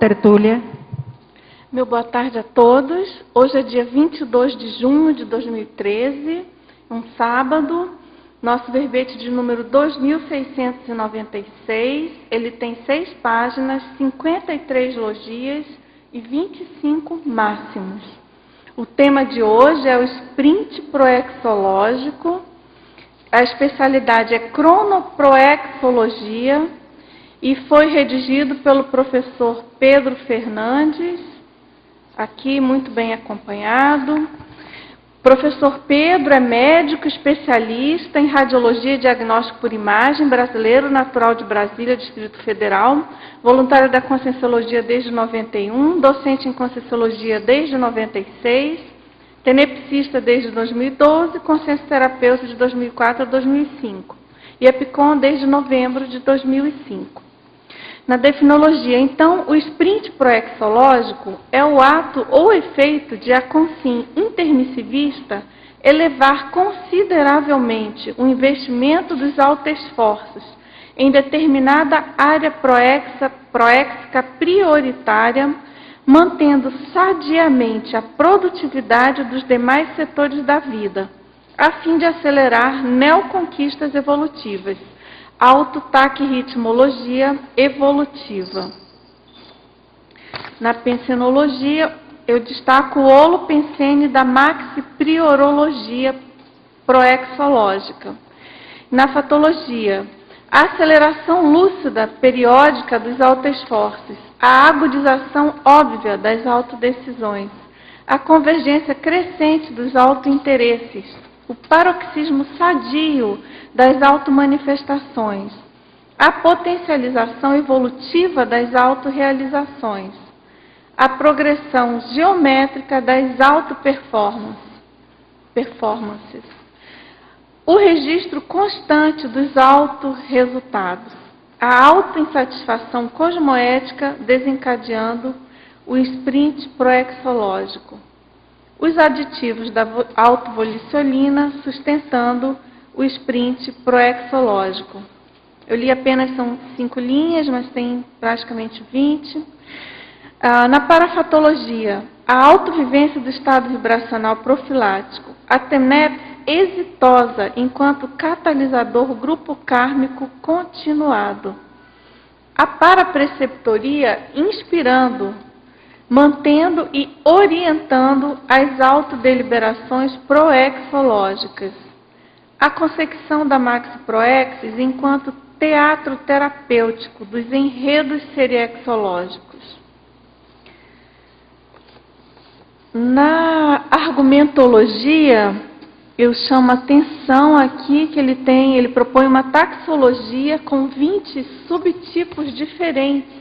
tertúlia. Meu boa tarde a todos. Hoje é dia 22 de junho de 2013, um sábado. Nosso verbete de número 2696, ele tem 6 páginas, 53 logias e 25 máximos. O tema de hoje é o sprint proexológico. A especialidade é cronoproexologia e foi redigido pelo professor Pedro Fernandes, aqui muito bem acompanhado. Professor Pedro é médico especialista em radiologia e diagnóstico por imagem, brasileiro, natural de Brasília, Distrito Federal, voluntário da Conscienciologia desde 91, docente em Conscienciologia desde 96, tenepsista desde 2012, consciencioterapeuta de 2004 a 2005 e EPICOM desde novembro de 2005. Na definologia, então, o sprint proexológico é o ato ou efeito de a consim intermissivista elevar consideravelmente o investimento dos autoesforços em determinada área proéxica prioritária, mantendo sadiamente a produtividade dos demais setores da vida, a fim de acelerar neoconquistas evolutivas. Autotaquirritmologia evolutiva. Na pensenologia, eu destaco o holopensene da maxipriorologia proexológica. Na fatologia, a aceleração lúcida periódica dos autoesforços, a agudização óbvia das autodecisões, a convergência crescente dos autointeresses, o paroxismo sadio das automanifestações, a potencialização evolutiva das autorrealizações, a progressão geométrica das autoperformances, o registro constante dos autorresultados, a autoinsatisfação cosmoética desencadeando o sprint proexológico, os aditivos da autovolicionina sustentando o sprint proexológico. Eu li apenas, são 5 linhas, mas tem praticamente 20. Na parafatologia, a autovivência do estado vibracional profilático, a TENEPS exitosa enquanto catalisador grupo kármico continuado. A parapreceptoria inspirando, mantendo e orientando as autodeliberações proexológicas. A concepção da Maxi Proexis enquanto teatro terapêutico dos enredos seriexológicos. Na argumentologia, eu chamo a atenção aqui que ele propõe uma taxologia com 20 subtipos diferentes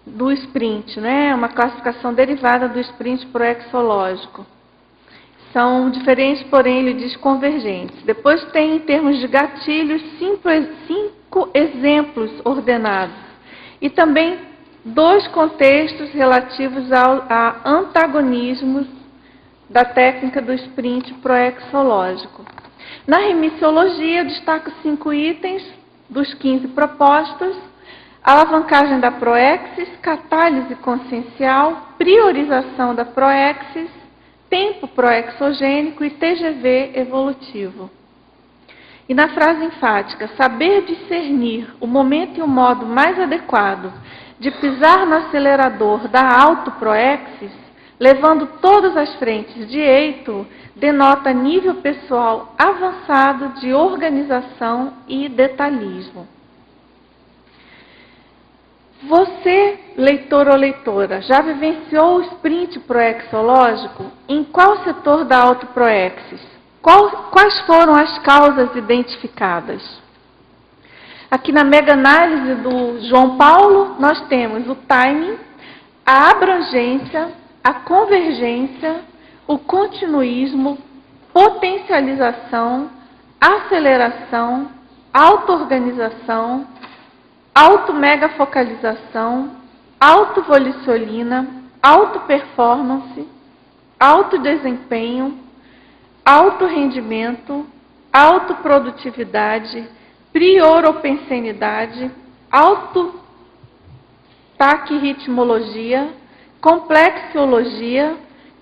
do sprint, né? Uma classificação derivada do sprint proexológico. São diferentes, porém, ele diz convergentes. Depois tem, em termos de gatilhos, 5 exemplos ordenados. E também 2 contextos relativos a antagonismos da técnica do sprint proexológico. Na remissiologia, eu destaco 5 itens dos 15 propostos: alavancagem da proexis, catálise consciencial, priorização da proexis, tempo proexogênico e TGV evolutivo. E na frase enfática, saber discernir o momento e o modo mais adequado de pisar no acelerador da autoproexis, levando todas as frentes de eito, denota nível pessoal avançado de organização e detalhismo. Você, leitor ou leitora, já vivenciou o sprint proexológico? Em qual setor da autoproexis? Quais foram as causas identificadas? Aqui na mega-análise do João Paulo, nós temos o timing, a abrangência, a convergência, o continuismo, potencialização, aceleração, auto-organização, auto-megafocalização, autovolicionina, auto-performance, auto-desempenho, auto-rendimento, autoprodutividade, prioropensenidade, autotaquirritmologia, complexiologia,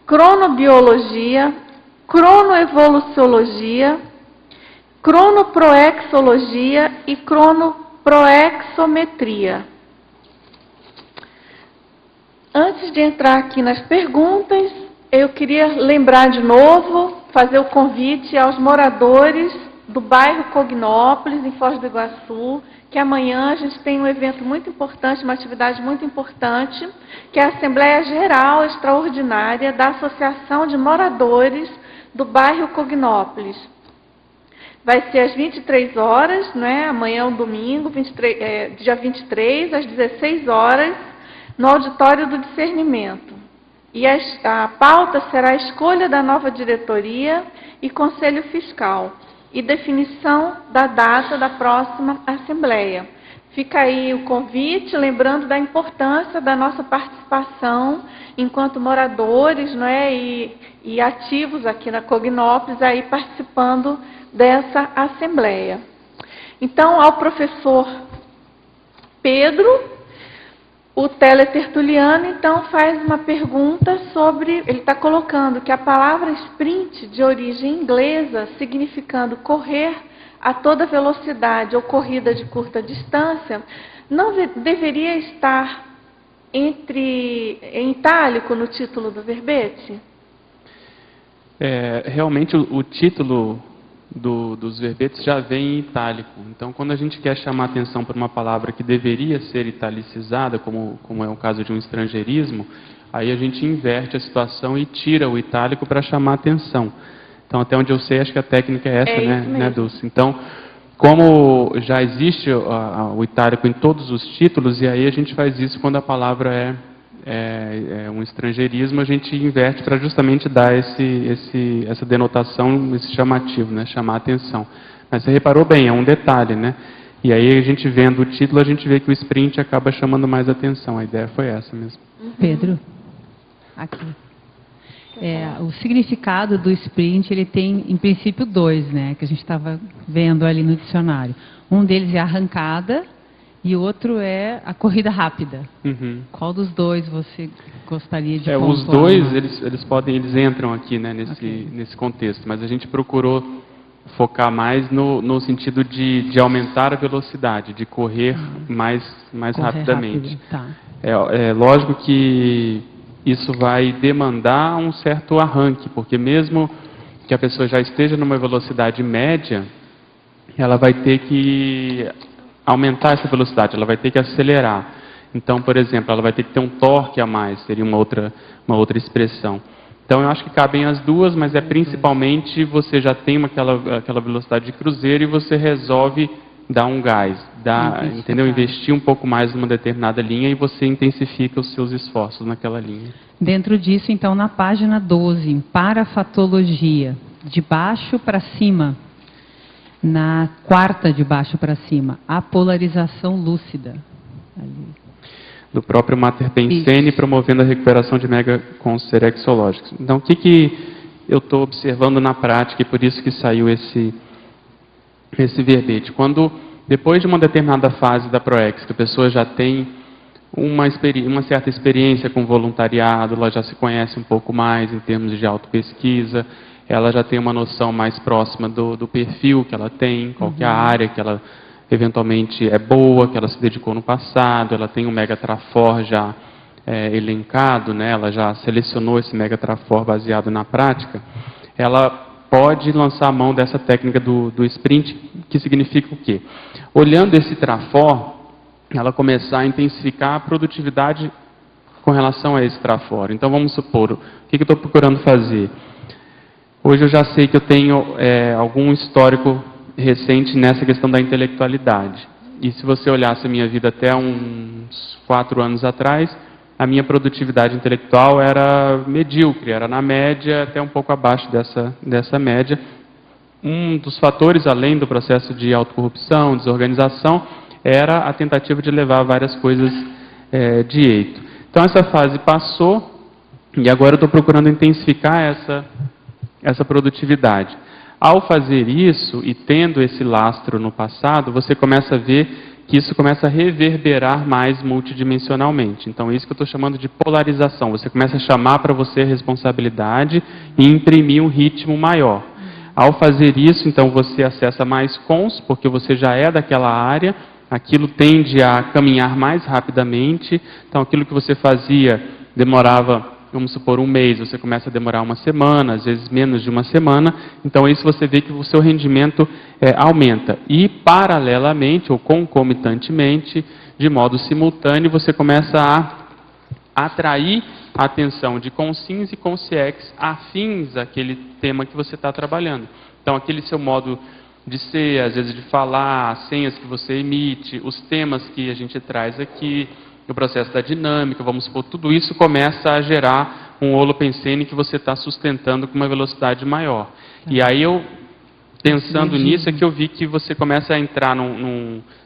cronobiologia, cronoevoluciologia, cronoproexologia e cronoproexometria. Antes de entrar aqui nas perguntas, eu queria lembrar de novo, fazer o convite aos moradores do bairro Cognópolis, em Foz do Iguaçu, que amanhã a gente tem um evento muito importante, uma atividade muito importante, que é a Assembleia Geral Extraordinária da Associação de Moradores do bairro Cognópolis. Vai ser às 23 horas, né? Amanhã é um domingo, dia 23, às 16 horas, no Auditório do Discernimento. E a pauta será a escolha da nova diretoria e Conselho Fiscal e definição da data da próxima Assembleia. Fica aí o convite, lembrando da importância da nossa participação enquanto moradores, não é, e ativos aqui na Cognópolis, aí participando dessa Assembleia. Então, ao professor Pedro, o teletertuliano, então, faz uma pergunta sobre... Ele está colocando que a palavra sprint, de origem inglesa, significando correr a toda velocidade ou corrida de curta distância, não deveria estar em itálico no título do verbete? Realmente, o título dos verbetes já vem em itálico. Então, quando a gente quer chamar atenção para uma palavra que deveria ser italicizada, como é o caso de um estrangeirismo, aí a gente inverte a situação e tira o itálico para chamar atenção. Então, até onde eu sei, acho que a técnica é essa, né, Dulce? Então, como já existe o itálico em todos os títulos, e aí a gente faz isso quando a palavra é um estrangeirismo, a gente inverte para justamente dar essa denotação, esse chamativo, né, chamar a atenção. Mas você reparou bem, é um detalhe, né? E aí a gente vendo o título, a gente vê que o sprint acaba chamando mais atenção. A ideia foi essa mesmo. Pedro, aqui. O significado do sprint, ele tem, em princípio, 2, né? Que a gente estava vendo ali no dicionário. Um deles é a arrancada, e o outro é a corrida rápida. Uhum. Qual dos dois você gostaria de pontuar? Os dois, eles entram aqui, né, nesse contexto, mas a gente procurou focar mais no sentido de aumentar a velocidade, de correr mais rapidamente. Tá. É lógico que isso vai demandar um certo arranque, porque mesmo que a pessoa já esteja numa velocidade média, ela vai ter que aumentar essa velocidade, ela vai ter que acelerar. Então, por exemplo, ela vai ter que ter um torque a mais, seria uma outra expressão. Então, eu acho que cabem as duas, mas principalmente você já tem aquela velocidade de cruzeiro e você resolve dar um gás, entendeu? Investir um pouco mais numa determinada linha e você intensifica os seus esforços naquela linha. Dentro disso, então, na página 12, parafatologia, de baixo para cima, na quarta de baixo para cima, a polarização lúcida. Ali. Do próprio Mater Pensene, promovendo a recuperação de megaconcerexológicos. Então, o que eu estou observando na prática, e por isso que saiu esse verbete? Quando, depois de uma determinada fase da ProEx, que a pessoa já tem uma certa experiência com voluntariado, ela já se conhece um pouco mais em termos de autopesquisa, ela já tem uma noção mais próxima do perfil que ela tem, qual que é a área que ela eventualmente é boa, que ela se dedicou no passado, ela tem um Megatrafor já elencado, né? Ela já selecionou esse Megatrafor baseado na prática, ela pode lançar a mão dessa técnica do sprint, que significa o quê? Olhando esse trafor, ela começar a intensificar a produtividade com relação a esse trafor. Então, vamos supor, o que eu estou procurando fazer? Hoje eu já sei que eu tenho algum histórico recente nessa questão da intelectualidade. E se você olhasse a minha vida até uns 4 anos atrás, a minha produtividade intelectual era medíocre, era na média, até um pouco abaixo dessa média. Um dos fatores, além do processo de autocorrupção, desorganização, era a tentativa de levar várias coisas de jeito. Então essa fase passou e agora eu estou procurando intensificar essa produtividade. Ao fazer isso e tendo esse lastro no passado, você começa a ver que isso começa a reverberar mais multidimensionalmente. Então, isso que eu estou chamando de polarização. Você começa a chamar para você a responsabilidade e imprimir um ritmo maior. Ao fazer isso, então, você acessa mais cons, porque você já é daquela área, aquilo tende a caminhar mais rapidamente. Então, aquilo que você fazia demorava, vamos supor, um mês, você começa a demorar uma semana, às vezes menos de uma semana. Então, isso você vê que o seu rendimento aumenta. E, paralelamente, ou concomitantemente, de modo simultâneo, você começa a atrair a atenção de consins e consciex afins àquele tema que você está trabalhando. Então, aquele seu modo de ser, às vezes de falar, as senhas que você emite, os temas que a gente traz aqui, o processo da dinâmica, vamos supor, tudo isso começa a gerar um holopensene que você está sustentando com uma velocidade maior. E aí eu, pensando nisso, é que eu vi que você começa a entrar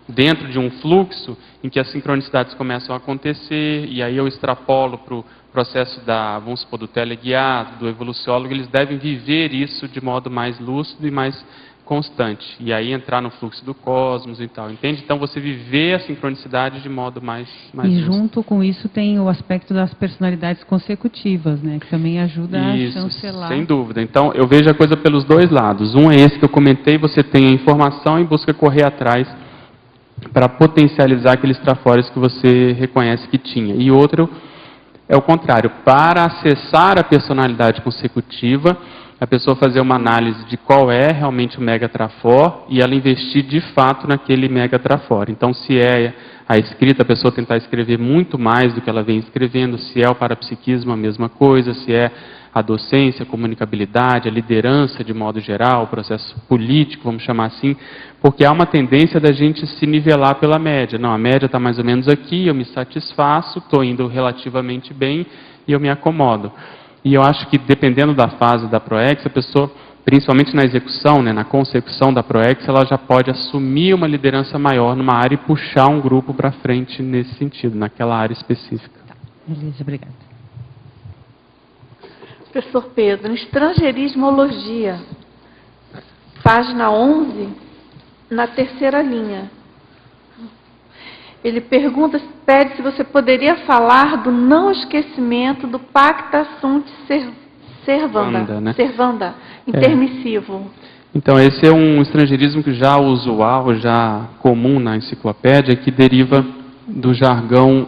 dentro de um fluxo em que as sincronicidades começam a acontecer, e aí eu extrapolo para o processo vamos supor, do teleguiado, do evoluciólogo, eles devem viver isso de modo mais lúcido e mais constante, e aí entrar no fluxo do cosmos e tal, entende? Então você viver a sincronicidade de modo mais e junto com isso tem o aspecto das personalidades consecutivas, né, que também ajuda a chancelar. Sem dúvida. Então eu vejo a coisa pelos dois lados. Um é esse que eu comentei, você tem a informação e busca correr atrás para potencializar aqueles trafores que você reconhece que tinha. E outro é o contrário, para acessar a personalidade consecutiva, a pessoa fazer uma análise de qual é realmente o mega trafor e ela investir de fato naquele mega trafor. Então, se é a escrita, a pessoa tentar escrever muito mais do que ela vem escrevendo, se é o parapsiquismo, a mesma coisa, se é a docência, a comunicabilidade, a liderança de modo geral, o processo político, vamos chamar assim, porque há uma tendência da gente se nivelar pela média. Não, a média está mais ou menos aqui, eu me satisfaço, estou indo relativamente bem e eu me acomodo. E eu acho que, dependendo da fase da ProEx, a pessoa, principalmente na execução, né, na consecução da ProEx, ela já pode assumir uma liderança maior numa área e puxar um grupo para frente nesse sentido, naquela área específica. Tá. Beleza, obrigada. Professor Pedro, estrangeirismologia, página 11, na terceira linha. Ele pede se você poderia falar do não esquecimento do pacta sunt servanda, né? Servanda, intermissivo. Então, esse é um estrangeirismo que já usual, já comum na enciclopédia, que deriva do jargão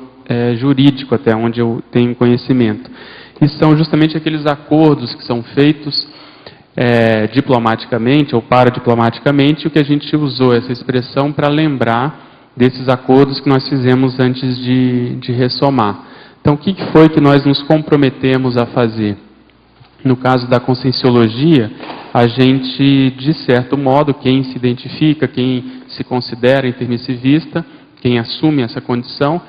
jurídico, até onde eu tenho conhecimento. E são justamente aqueles acordos que são feitos diplomaticamente ou paradiplomaticamente, o que a gente usou essa expressão para lembrar desses acordos que nós fizemos antes de ressomar. Então, o que foi que nós nos comprometemos a fazer? No caso da conscienciologia, a gente, de certo modo, quem se identifica, quem se considera intermissivista, quem assume essa condição,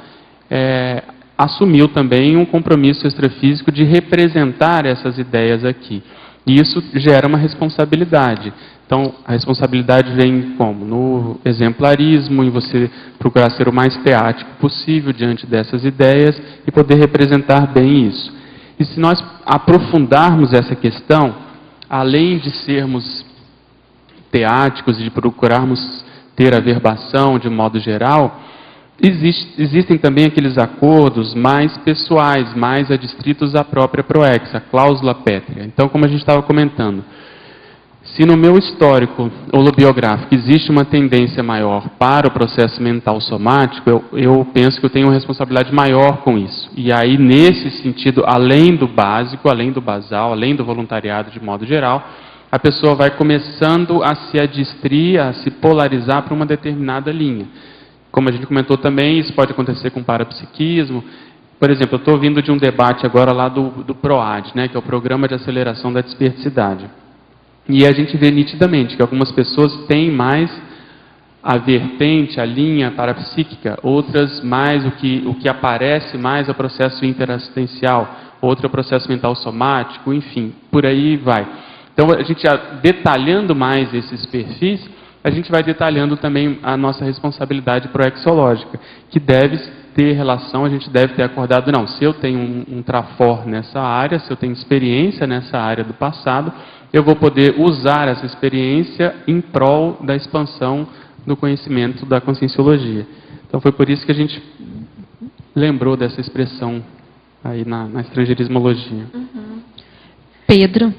assumiu também um compromisso extrafísico de representar essas ideias aqui. E isso gera uma responsabilidade. Então, a responsabilidade vem como? No exemplarismo, em você procurar ser o mais teático possível diante dessas ideias e poder representar bem isso. E se nós aprofundarmos essa questão, além de sermos teáticos e de procurarmos ter a verbação de modo geral, existem também aqueles acordos mais pessoais, mais adstritos à própria ProEx, a cláusula pétrea. Então, como a gente estava comentando, se no meu histórico holobiográfico existe uma tendência maior para o processo mental somático, eu penso que eu tenho uma responsabilidade maior com isso. E aí, nesse sentido, além do básico, além do basal, além do voluntariado de modo geral, a pessoa vai começando a se adstrir, a se polarizar para uma determinada linha. Como a gente comentou também, isso pode acontecer com parapsiquismo. Por exemplo, eu estou vindo de um debate agora lá do PROAD, né, que é o Programa de Aceleração da Desperticidade. E a gente vê nitidamente que algumas pessoas têm mais a vertente, a linha parapsíquica, outras mais o que aparece mais é o processo interassistencial, outro é o processo mental somático, enfim, por aí vai. Então, a gente detalhando mais esses perfis, a gente vai detalhando também a nossa responsabilidade proexológica, que deve ter relação, a gente deve ter acordado, não, se eu tenho um trafor nessa área, se eu tenho experiência nessa área do passado, eu vou poder usar essa experiência em prol da expansão do conhecimento da conscienciologia. Então foi por isso que a gente lembrou dessa expressão aí na estrangeirismologia. Pedro,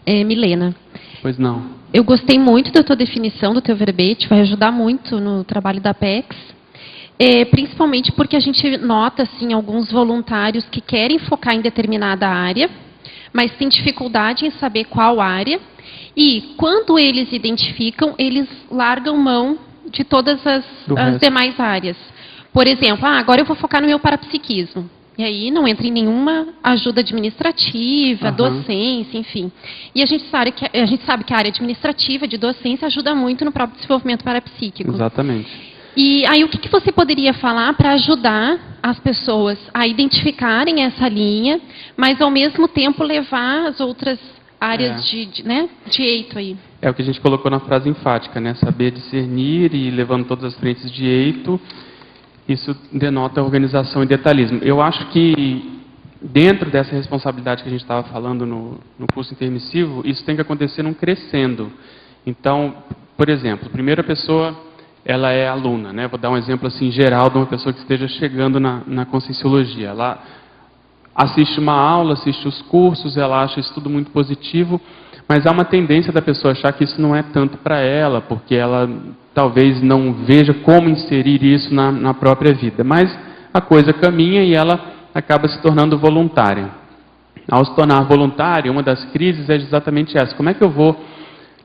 Milena. Pois não. Eu gostei muito da tua definição, do teu verbete, vai ajudar muito no trabalho da Apex. Principalmente porque a gente nota assim, alguns voluntários que querem focar em determinada área, mas têm dificuldade em saber qual área, e quando eles identificam, eles largam mão de todas as demais áreas. Por exemplo, agora eu vou focar no meu parapsiquismo. E aí não entra em nenhuma ajuda administrativa, docência, enfim. E a gente sabe que a área administrativa de docência ajuda muito no próprio desenvolvimento parapsíquico. Exatamente. E aí o que você poderia falar para ajudar as pessoas a identificarem essa linha, mas ao mesmo tempo levar as outras áreas de eito aí? É o que a gente colocou na frase enfática, né? Saber discernir e levando todas as frentes de eito. Isso denota organização e detalhismo. Eu acho que, dentro dessa responsabilidade que a gente estava falando no curso intermissivo, isso tem que acontecer num crescendo. Então, por exemplo, a primeira pessoa, ela é aluna, né? Vou dar um exemplo assim geral de uma pessoa que esteja chegando na conscienciologia. Ela assiste uma aula, assiste os cursos, ela acha isso tudo muito positivo, mas há uma tendência da pessoa achar que isso não é tanto para ela, porque ela talvez não veja como inserir isso na própria vida. Mas a coisa caminha e ela acaba se tornando voluntária. Ao se tornar voluntária, uma das crises é exatamente essa. Como é que eu vou,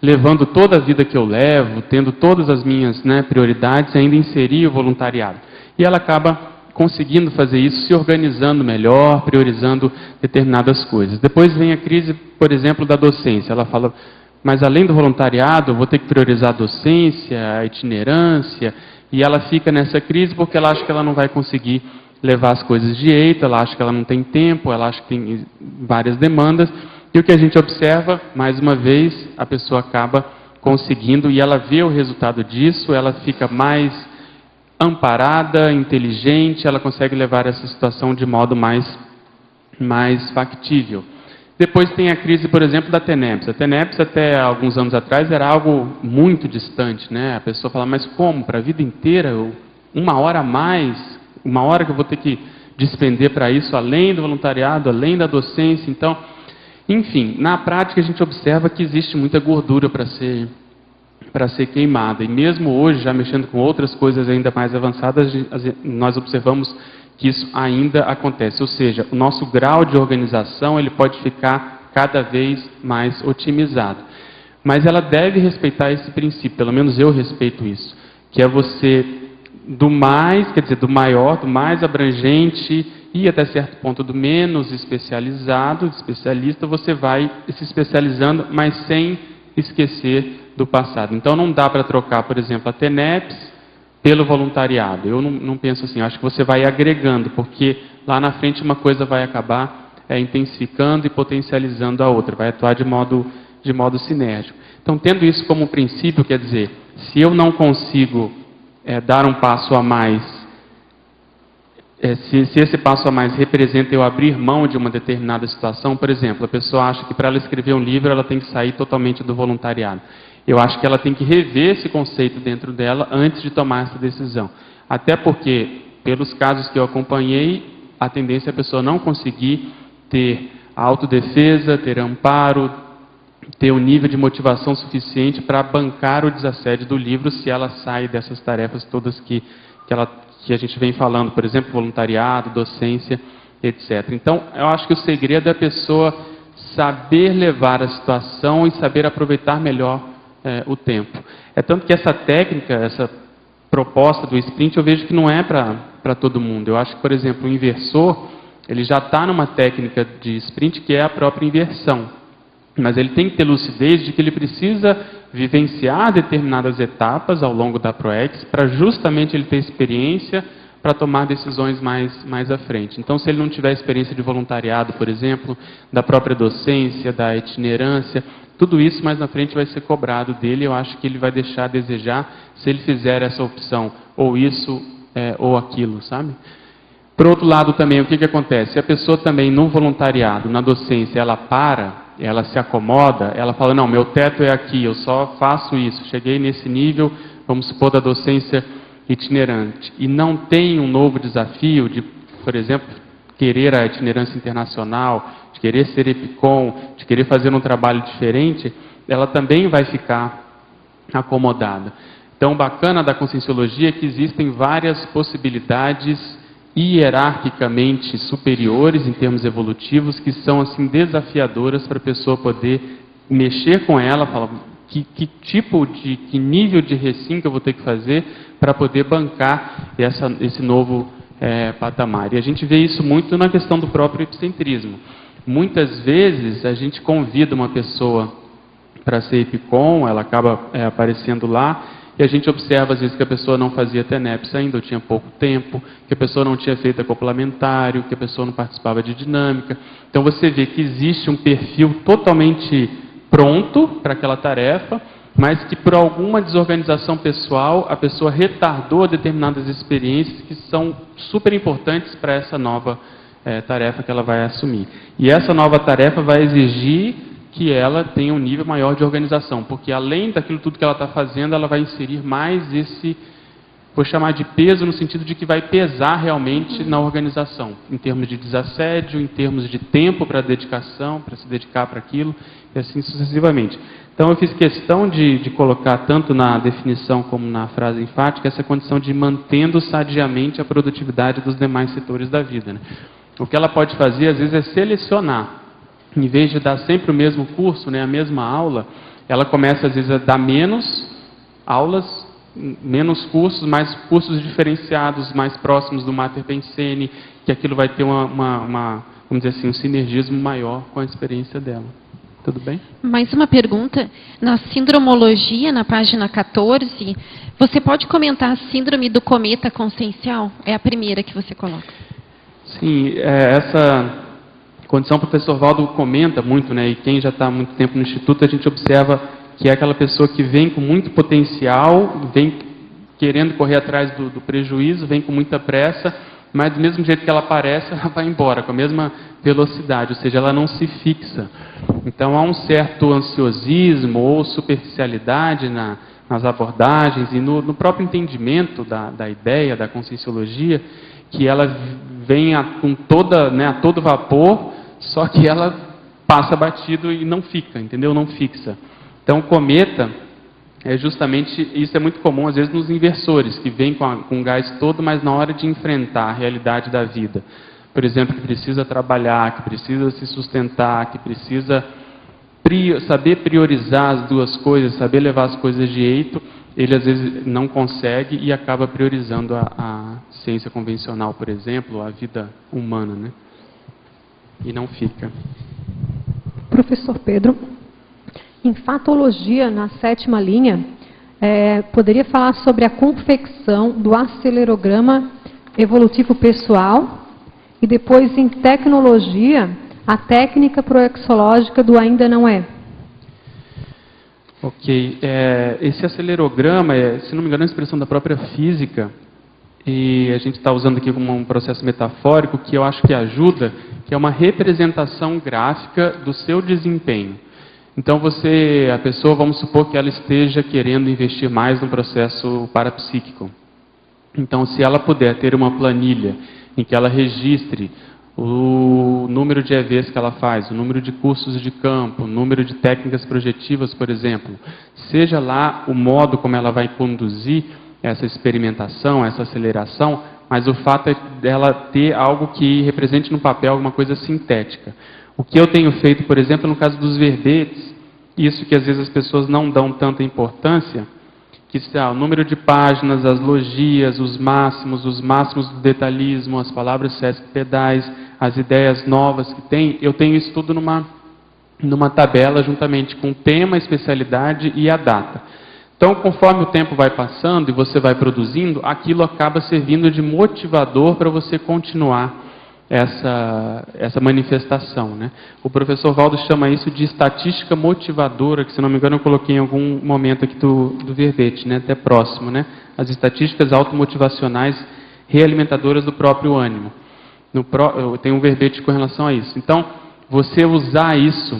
levando toda a vida que eu levo, tendo todas as minhas prioridades, ainda inserir o voluntariado? E ela acaba conseguindo fazer isso, se organizando melhor, priorizando determinadas coisas. Depois vem a crise, por exemplo, da docência. Ela fala, mas além do voluntariado, eu vou ter que priorizar a docência, a itinerância, e ela fica nessa crise porque ela acha que ela não vai conseguir levar as coisas de eito, ela acha que ela não tem tempo, ela acha que tem várias demandas, e o que a gente observa, mais uma vez, a pessoa acaba conseguindo, e ela vê o resultado disso, ela fica mais amparada, inteligente, ela consegue levar essa situação de modo mais factível. Depois tem a crise, por exemplo, da TENEPS. A TENEPS, até alguns anos atrás, era algo muito distante, né? A pessoa fala, mas como? Para a vida inteira? Uma hora a mais? Uma hora que eu vou ter que despender para isso, além do voluntariado, além da docência? Então, enfim, na prática a gente observa que existe muita gordura para ser queimada. E mesmo hoje, já mexendo com outras coisas ainda mais avançadas, nós observamos que isso ainda acontece. Ou seja, o nosso grau de organização ele pode ficar cada vez mais otimizado. Mas ela deve respeitar esse princípio, pelo menos eu respeito isso, que é você, do maior, do mais abrangente e até certo ponto do menos especialista, você vai se especializando, mas sem esquecer do passado. Então não dá para trocar, por exemplo, a TENEPS pelo voluntariado. Eu não penso assim, eu acho que você vai agregando, porque lá na frente uma coisa vai acabar intensificando e potencializando a outra, vai atuar de modo sinérgico. Então, tendo isso como princípio, quer dizer, se eu não consigo dar um passo a mais, se esse passo a mais representa eu abrir mão de uma determinada situação, por exemplo, a pessoa acha que para ela escrever um livro ela tem que sair totalmente do voluntariado. Eu acho que ela tem que rever esse conceito dentro dela antes de tomar essa decisão. Até porque, pelos casos que eu acompanhei, a tendência é a pessoa não conseguir ter autodefesa, ter amparo, ter um nível de motivação suficiente para bancar o desassédio do livro se ela sai dessas tarefas todas que a gente vem falando, por exemplo, voluntariado, docência, etc. Então, eu acho que o segredo é a pessoa saber levar a situação e saber aproveitar melhor o tempo. É tanto que essa técnica, essa proposta do sprint, eu vejo que não é para todo mundo. Eu acho que, por exemplo, o inversor, ele já está numa técnica de sprint que é a própria inversão. Mas ele tem que ter lucidez de que ele precisa vivenciar determinadas etapas ao longo da ProEx para justamente ele ter experiência para tomar decisões mais à frente. Então, se ele não tiver experiência de voluntariado, por exemplo, da própria docência, da itinerância, tudo isso mais na frente vai ser cobrado dele. Eu acho que ele vai deixar a desejar se ele fizer essa opção, ou isso ou aquilo, sabe? Por outro lado também, o que acontece? Se a pessoa também no voluntariado, na docência, ela se acomoda, ela fala, não, meu teto é aqui, eu só faço isso, cheguei nesse nível, vamos supor, da docência itinerante, e não tem um novo desafio de, por exemplo, querer a itinerância internacional, de querer ser EPICOM, de querer fazer um trabalho diferente, ela também vai ficar acomodada. Então, o bacana da Conscienciologia é que existem várias possibilidades hierarquicamente superiores, em termos evolutivos, que são assim desafiadoras para a pessoa poder mexer com ela, falar que nível de recim que eu vou ter que fazer para poder bancar esse novo patamar. E a gente vê isso muito na questão do próprio epicentrismo. Muitas vezes a gente convida uma pessoa para ser EPICOM, ela acaba aparecendo lá, e a gente observa às vezes que a pessoa não fazia TENEPS ainda, ou tinha pouco tempo, que a pessoa não tinha feito acoplamentário, que a pessoa não participava de dinâmica. Então você vê que existe um perfil totalmente pronto para aquela tarefa, mas que por alguma desorganização pessoal, a pessoa retardou determinadas experiências que são super importantes para essa nova tarefa que ela vai assumir. E essa nova tarefa vai exigir que ela tenha um nível maior de organização, porque além daquilo tudo que ela está fazendo, ela vai inserir mais esse, vou chamar de peso, no sentido de que vai pesar realmente na organização, em termos de desassédio, em termos de tempo para dedicação, para se dedicar para aquilo, e assim sucessivamente. Então eu fiz questão de colocar, tanto na definição como na frase enfática, essa condição de mantendo sadiamente a produtividade dos demais setores da vida, né? O que ela pode fazer, às vezes, é selecionar. Em vez de dar sempre o mesmo curso, né, a mesma aula, ela começa, às vezes, a dar menos aulas, menos cursos, mais cursos diferenciados, mais próximos do Mater Pensene, que aquilo vai ter vamos dizer assim, um sinergismo maior com a experiência dela. Tudo bem? Mais uma pergunta. Na sindromologia, na página 14, você pode comentar a síndrome do cometa consciencial? É a primeira que você coloca. Sim, essa condição o professor Valdo comenta muito, né, e quem já está há muito tempo no Instituto, a gente observa que é aquela pessoa que vem com muito potencial, vem querendo correr atrás do prejuízo, vem com muita pressa, mas do mesmo jeito que ela aparece, ela vai embora, com a mesma velocidade, ou seja, ela não se fixa. Então há um certo ansiosismo ou superficialidade nas abordagens e no próprio entendimento da ideia, da conscienciologia, que ela vem com a todo vapor, só que ela passa batido e não fica, entendeu? Não fixa. Então, o cometa, justamente, isso é muito comum, às vezes, nos inversores, que vêm com o gás todo, mas na hora de enfrentar a realidade da vida. Por exemplo, que precisa trabalhar, que precisa se sustentar, que precisa saber priorizar as duas coisas, saber levar as coisas de jeito, ele às vezes não consegue e acaba priorizando a ciência convencional, por exemplo, a vida humana, né? E não fica. Professor Pedro, em fatologia, na 7ª linha, poderia falar sobre a confecção do acelerograma evolutivo pessoal e depois em tecnologia, a técnica proexológica do ainda não é. Ok, esse acelerograma, se não me engano, é uma expressão da própria física, e a gente está usando aqui como um processo metafórico que eu acho que ajuda, que é uma representação gráfica do seu desempenho. Então a pessoa, vamos supor que ela esteja querendo investir mais no processo parapsíquico. Então, se ela puder ter uma planilha em que ela registre o número de EVs que ela faz, o número de cursos de campo, o número de técnicas projetivas, por exemplo, seja lá o modo como ela vai conduzir essa experimentação, essa aceleração, mas o fato é dela ter algo que represente no papel alguma coisa sintética. O que eu tenho feito, por exemplo, no caso dos verbetes, isso que às vezes as pessoas não dão tanta importância, que o número de páginas, as logias, os máximos do detalhismo, as palavras sesquipedais, as ideias novas que tem, eu tenho isso tudo numa tabela juntamente com o tema, a especialidade e a data. Então, conforme o tempo vai passando e você vai produzindo, aquilo acaba servindo de motivador para você continuar essa manifestação, né? O professor Valdo chama isso de estatística motivadora, que se não me engano eu coloquei em algum momento aqui do verbete, né? Até próximo, né? As estatísticas automotivacionais realimentadoras do próprio ânimo. Eu tenho um verbete com relação a isso. Então, você usar isso,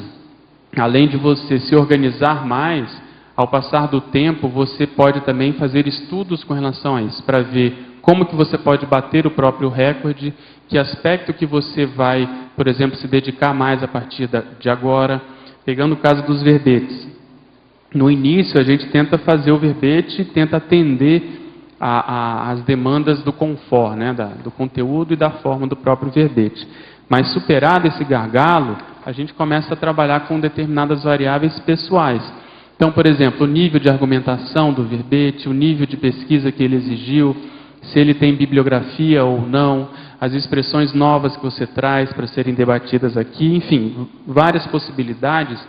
além de você se organizar mais, Ao passar do tempo, você pode também fazer estudos com relação a isso, para ver como que você pode bater o próprio recorde, que aspecto que você vai, por exemplo, se dedicar mais a partir de agora. Pegando o caso dos verbetes. No início, a gente tenta fazer o verbete, tenta atender as demandas do confort, né, do conteúdo e da forma do próprio verbete. Mas superado esse gargalo, a gente começa a trabalhar com determinadas variáveis pessoais. Então, por exemplo, o nível de argumentação do verbete, o nível de pesquisa que ele exigiu, se ele tem bibliografia ou não, as expressões novas que você traz para serem debatidas aqui, enfim, várias possibilidades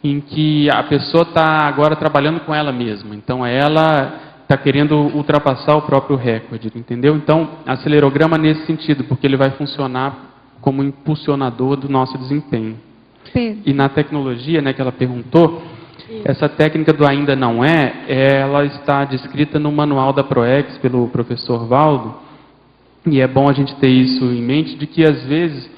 em que a pessoa está agora trabalhando com ela mesma. Então, ela está querendo ultrapassar o próprio recorde, entendeu? Então, acelerograma nesse sentido, porque ele vai funcionar como impulsionador do nosso desempenho. Pedro. E na tecnologia, né, que ela perguntou, essa técnica do ainda não ela está descrita no manual da ProEx pelo professor Valdo, e é bom a gente ter isso em mente, de que às vezes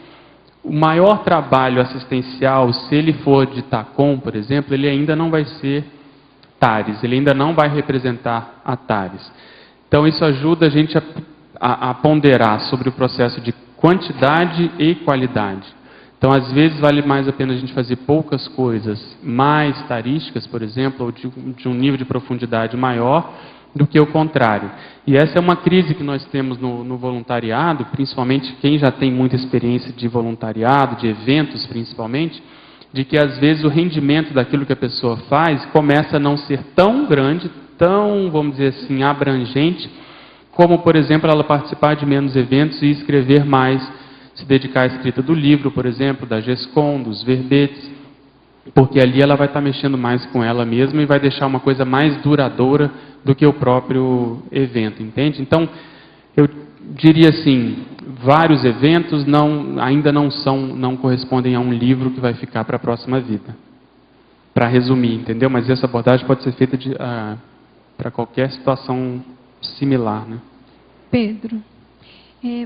o maior trabalho assistencial, se ele for de TACOM, por exemplo, ele ainda não vai ser TARES, ele ainda não vai representar a TARES. Então isso ajuda a gente a ponderar sobre o processo de quantidade e qualidade. Então, às vezes, vale mais a pena a gente fazer poucas coisas mais tarísticas, por exemplo, ou de um nível de profundidade maior, do que o contrário. E essa é uma crise que nós temos no voluntariado, principalmente quem já tem muita experiência de voluntariado, de eventos principalmente, de que às vezes o rendimento daquilo que a pessoa faz começa a não ser tão grande, tão, vamos dizer assim, abrangente, como, por exemplo, ela participar de menos eventos e escrever mais, se dedicar à escrita do livro, por exemplo, da GESCOM, dos verbetes, porque ali ela vai estar mexendo mais com ela mesma e vai deixar uma coisa mais duradoura do que o próprio evento, entende? Então, eu diria assim, vários eventos ainda não correspondem a um livro que vai ficar para a próxima vida. Para resumir, entendeu? Mas essa abordagem pode ser feita para qualquer situação similar, né? Pedro,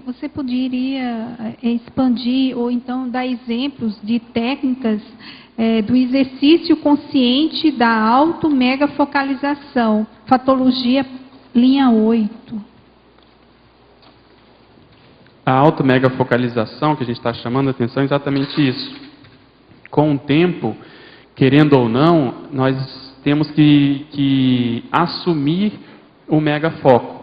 você poderia expandir ou então dar exemplos de técnicas do exercício consciente da auto-megafocalização, fatologia linha 8. A auto-megafocalização, que a gente está chamando a atenção, é exatamente isso. Com o tempo, querendo ou não, nós temos que assumir o megafoco.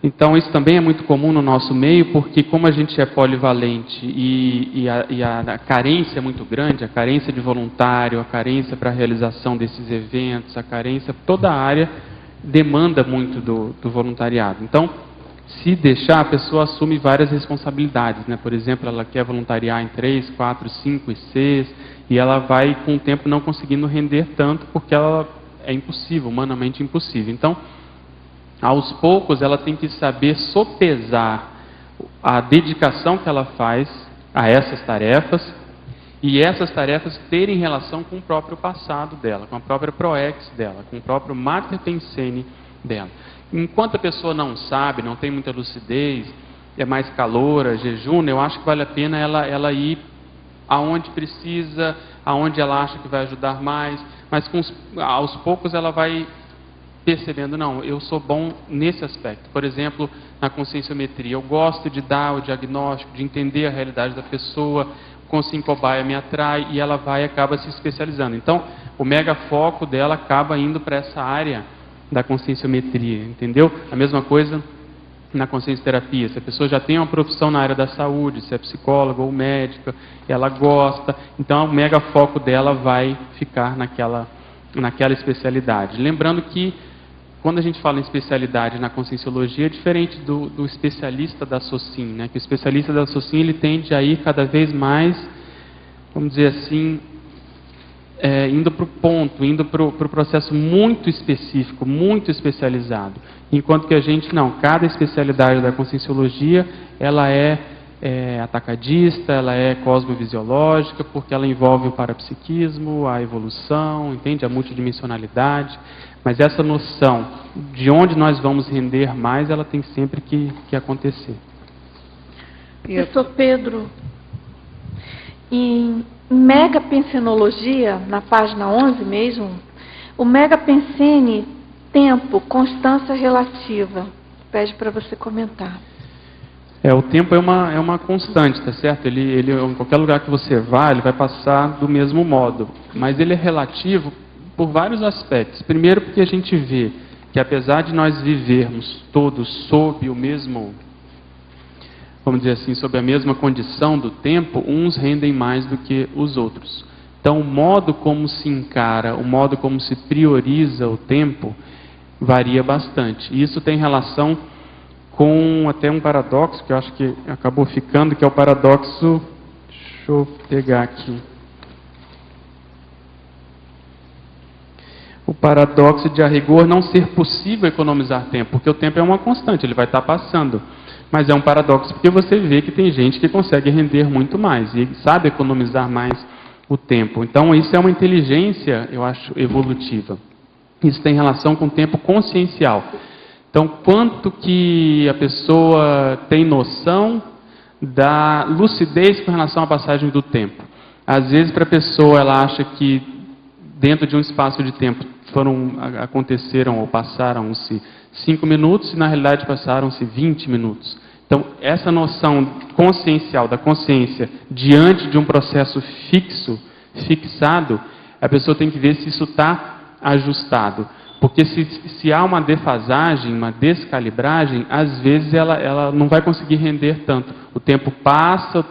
Então, isso também é muito comum no nosso meio, porque como a gente é polivalente e a carência é muito grande, a carência de voluntário, a carência para a realização desses eventos, a carência, toda a área demanda muito do voluntariado. Então, se deixar, a pessoa assume várias responsabilidades, né? Por exemplo, ela quer voluntariar em 3, 4, 5 ICs, e ela vai, com o tempo, não conseguindo render tanto, porque ela é impossível, humanamente impossível. Então, aos poucos, ela tem que saber sopesar a dedicação que ela faz a essas tarefas, e essas tarefas terem relação com o próprio passado dela, com a própria ProEx dela, com o próprio Mater Pensene dela. Enquanto a pessoa não sabe, não tem muita lucidez, é mais caloura, jejum, eu acho que vale a pena ela ir aonde precisa, aonde ela acha que vai ajudar mais, mas aos poucos ela vai percebendo, não, eu sou bom nesse aspecto. Por exemplo, na conscienciometria, eu gosto de dar o diagnóstico, de entender a realidade da pessoa, com Syncobaia me atrai, e ela vai e acaba se especializando. Então, o megafoco dela acaba indo para essa área da conscienciometria, entendeu? A mesma coisa na consciencioterapia. Se a pessoa já tem uma profissão na área da saúde, se é psicóloga ou médica, ela gosta, então o megafoco dela vai ficar naquela especialidade. Lembrando que quando a gente fala em especialidade na conscienciologia, é diferente do especialista da SOCIM, né? Que o especialista da SOCIM, ele tende a ir cada vez mais, vamos dizer assim, indo para o ponto, indo para o processo muito específico, muito especializado. Enquanto que a gente não, cada especialidade da conscienciologia, ela é atacadista, ela é cosmovisiológica, porque ela envolve o parapsiquismo, a evolução, entende? A multidimensionalidade. Mas essa noção de onde nós vamos render mais, ela tem sempre que acontecer. Professor Pedro, em Megapensenologia, na página 11 mesmo, O Mega Pensene, tempo, constância relativa. Pede para você comentar. O tempo é uma constante, tá certo? Ele, em qualquer lugar que você vá, ele vai passar do mesmo modo. Mas ele é relativo por vários aspectos. Primeiro, porque a gente vê que apesar de nós vivermos todos sob o mesmo, vamos dizer assim, sob a mesma condição do tempo, uns rendem mais do que os outros. Então, o modo como se encara, o modo como se prioriza o tempo, varia bastante. E isso tem relação com até um paradoxo, que eu acho que acabou ficando, que é o paradoxo... Deixa eu pegar aqui. O paradoxo de, a rigor, não ser possível economizar tempo, porque o tempo é uma constante, ele vai estar passando. Mas é um paradoxo porque você vê que tem gente que consegue render muito mais e sabe economizar mais o tempo. Então, isso é uma inteligência, eu acho, evolutiva. Isso tem relação com o tempo consciencial. Então, quanto que a pessoa tem noção da lucidez com relação à passagem do tempo. Às vezes, para a pessoa, ela acha que dentro de um espaço de tempo aconteceram ou passaram-se 5 minutos e, na realidade, passaram-se 20 minutos. Então, essa noção consciencial da consciência diante de um processo fixado, a pessoa tem que ver se isso está ajustado. Porque se há uma defasagem, uma descalibragem, às vezes ela não vai conseguir render tanto. O tempo passa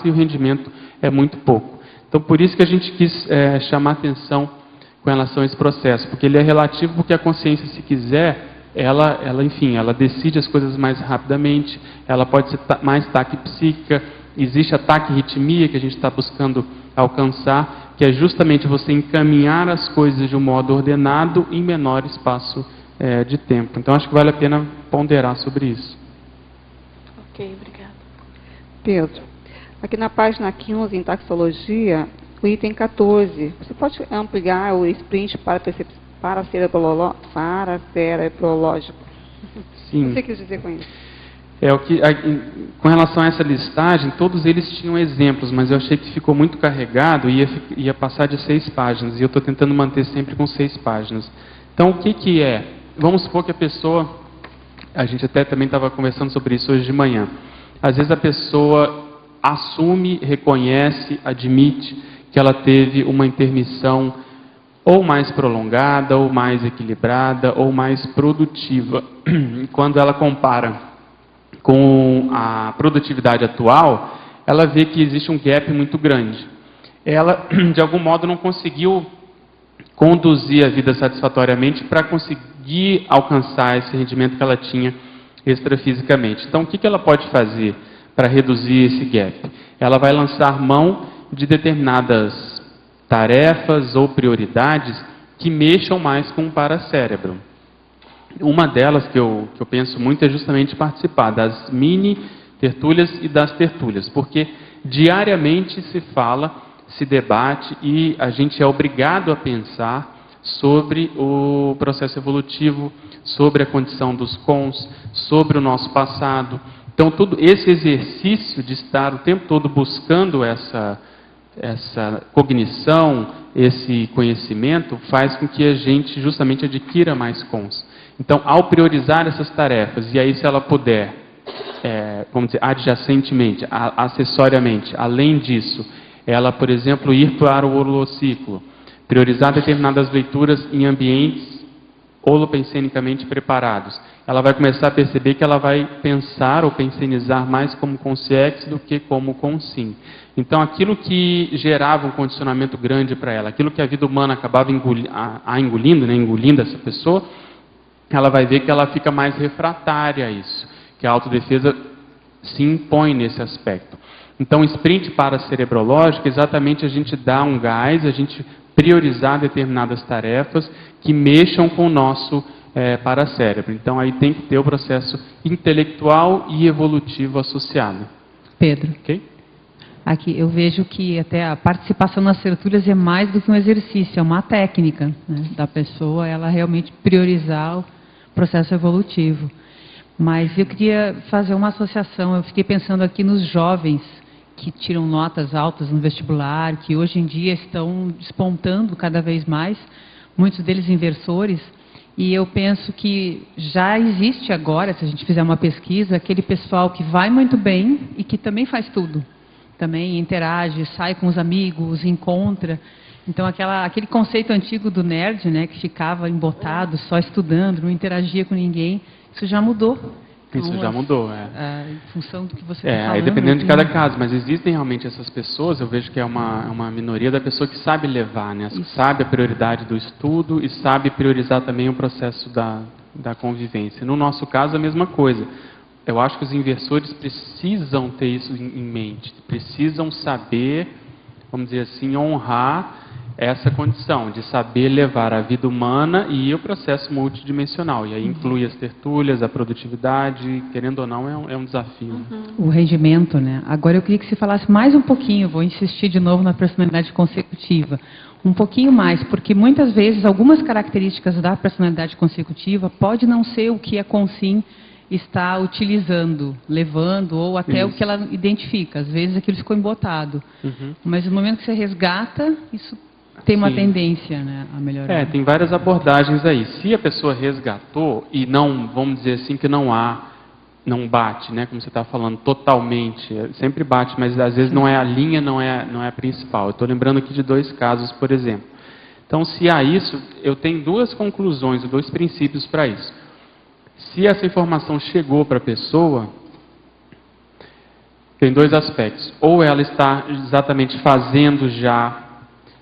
e o rendimento é muito pouco. Então, por isso que a gente quis chamar atenção com relação a esse processo, porque ele é relativo, porque a consciência, se quiser, ela decide as coisas mais rapidamente, ela pode ser mais taquipsíquica, existe a taquirritmia que a gente está buscando alcançar, que é justamente você encaminhar as coisas de um modo ordenado em menor espaço de tempo. Então, acho que vale a pena ponderar sobre isso. Ok, obrigada. Pedro, aqui na página 15, em taxologia, o item 14, você pode ampliar o sprint paracerebrológico? Sim. O que você quis dizer com isso? Com relação a essa listagem, todos eles tinham exemplos, mas eu achei que ficou muito carregado e ia passar de 6 páginas, e eu estou tentando manter sempre com 6 páginas. Então, o que é? Vamos supor que a pessoa, a gente até também estava conversando sobre isso hoje de manhã, às vezes a pessoa assume, reconhece, admite que ela teve uma intermissão ou mais prolongada, ou mais equilibrada, ou mais produtiva. Quando ela compara com a produtividade atual, ela vê que existe um gap muito grande. Ela, de algum modo, não conseguiu conduzir a vida satisfatoriamente para conseguir alcançar esse rendimento que ela tinha extrafisicamente. Então, o que ela pode fazer para reduzir esse gap? Ela vai lançar mão de determinadas tarefas ou prioridades que mexam mais com o paracérebro. Uma delas que eu penso muito é justamente participar das mini-tertúlias e das tertúlias, porque diariamente se fala, se debate e a gente é obrigado a pensar sobre o processo evolutivo, sobre a condição dos cons, sobre o nosso passado. Então, todo esse exercício de estar o tempo todo buscando essa cognição, esse conhecimento, faz com que a gente justamente adquira mais cons. Então, ao priorizar essas tarefas, e aí se ela puder, vamos dizer, adjacentemente, acessoriamente, além disso, ela, por exemplo, ir para o holociclo, priorizar determinadas leituras em ambientes holopensenicamente preparados, ela vai começar a perceber que ela vai pensar ou pensenizar mais como consciex do que como consim. Então, aquilo que gerava um condicionamento grande para ela, aquilo que a vida humana acabava engolindo essa pessoa, ela vai ver que ela fica mais refratária a isso, que a autodefesa se impõe nesse aspecto. Então, o sprint paracerebrológico, exatamente a gente dá um gás, a gente priorizar determinadas tarefas que mexam com o nosso paracérebro. Então, aí tem que ter o processo intelectual e evolutivo associado. Pedro. Ok? Aqui eu vejo que até a participação nas tertúlias é mais do que um exercício, é uma técnica, né, da pessoa, ela realmente priorizar o processo evolutivo. Mas eu queria fazer uma associação, eu fiquei pensando aqui nos jovens que tiram notas altas no vestibular, que hoje em dia estão despontando cada vez mais, muitos deles inversores, e eu penso que já existe agora, se a gente fizer uma pesquisa, aquele pessoal que vai muito bem e que também faz tudo. Também interage, sai com os amigos, encontra. Então, aquele conceito antigo do nerd, né, que ficava embotado, só estudando, não interagia com ninguém, isso já mudou. Isso então, já mudou, em função do que você está falando. Aí dependendo de cada caso, mas existem realmente essas pessoas, eu vejo que é uma minoria da pessoa que sabe levar, né, que sabe a prioridade do estudo e sabe priorizar também o processo da convivência. No nosso caso, a mesma coisa. Eu acho que os inversores precisam ter isso em mente, precisam saber, vamos dizer assim, honrar essa condição de saber levar a vida humana e o processo multidimensional. E aí inclui as tertúlias, a produtividade, querendo ou não, é um desafio. O rendimento, né? Agora eu queria que você falasse mais um pouquinho, vou insistir de novo na personalidade consecutiva. Um pouquinho mais, porque muitas vezes algumas características da personalidade consecutiva pode não ser o que a Consim está utilizando, levando, ou até o que ela identifica. Às vezes aquilo ficou embotado. Mas no momento que você resgata, isso tem uma tendência, né, a melhorar. Tem várias abordagens aí. Se a pessoa resgatou e não, vamos dizer assim, que não bate, né, como você está falando, totalmente, sempre bate, mas às vezes não é a linha, não é a principal. Eu estou lembrando aqui de 2 casos, por exemplo. Então, se há isso, eu tenho 2 conclusões, 2 princípios para isso. Se essa informação chegou para a pessoa, tem 2 aspectos. Ou ela está exatamente fazendo já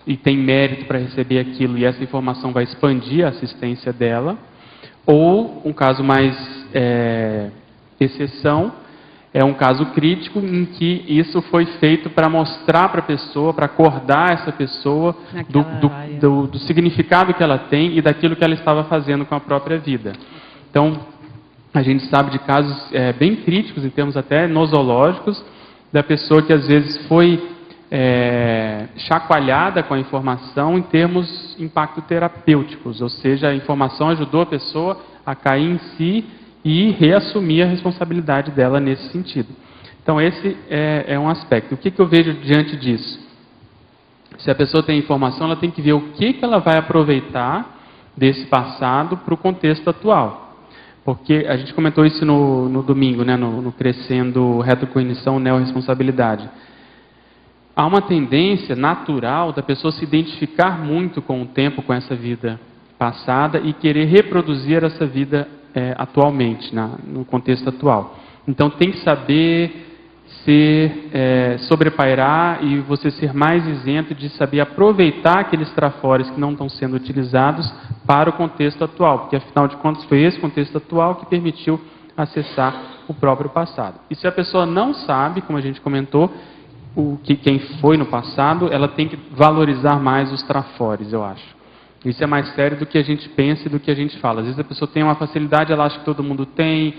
e tem mérito para receber aquilo e essa informação vai expandir a assistência dela, ou um caso mais exceção, é um caso crítico em que isso foi feito para mostrar para a pessoa, para acordar essa pessoa do significado que ela tem e daquilo que ela estava fazendo com a própria vida. Então, a gente sabe de casos bem críticos, em termos até nosológicos, da pessoa que às vezes foi chacoalhada com a informação em termos impacto terapêuticos, ou seja, a informação ajudou a pessoa a cair em si e reassumir a responsabilidade dela nesse sentido. Então esse é um aspecto. O que eu vejo diante disso? Se a pessoa tem informação, ela tem que ver o que ela vai aproveitar desse passado para o contexto atual. Porque a gente comentou isso no domingo, né, no Crescendo Retrocognição, Neorresponsabilidade. Há uma tendência natural da pessoa se identificar muito com o tempo, com essa vida passada e querer reproduzir essa vida atualmente, no contexto atual. Então tem que saber sobrepairar e você ser mais isento de saber aproveitar aqueles trafores que não estão sendo utilizados para o contexto atual, porque afinal de contas foi esse contexto atual que permitiu acessar o próprio passado. E se a pessoa não sabe, como a gente comentou, quem foi no passado, ela tem que valorizar mais os trafores, eu acho. Isso é mais sério do que a gente pensa e do que a gente fala. Às vezes a pessoa tem uma facilidade, ela acha que todo mundo tem,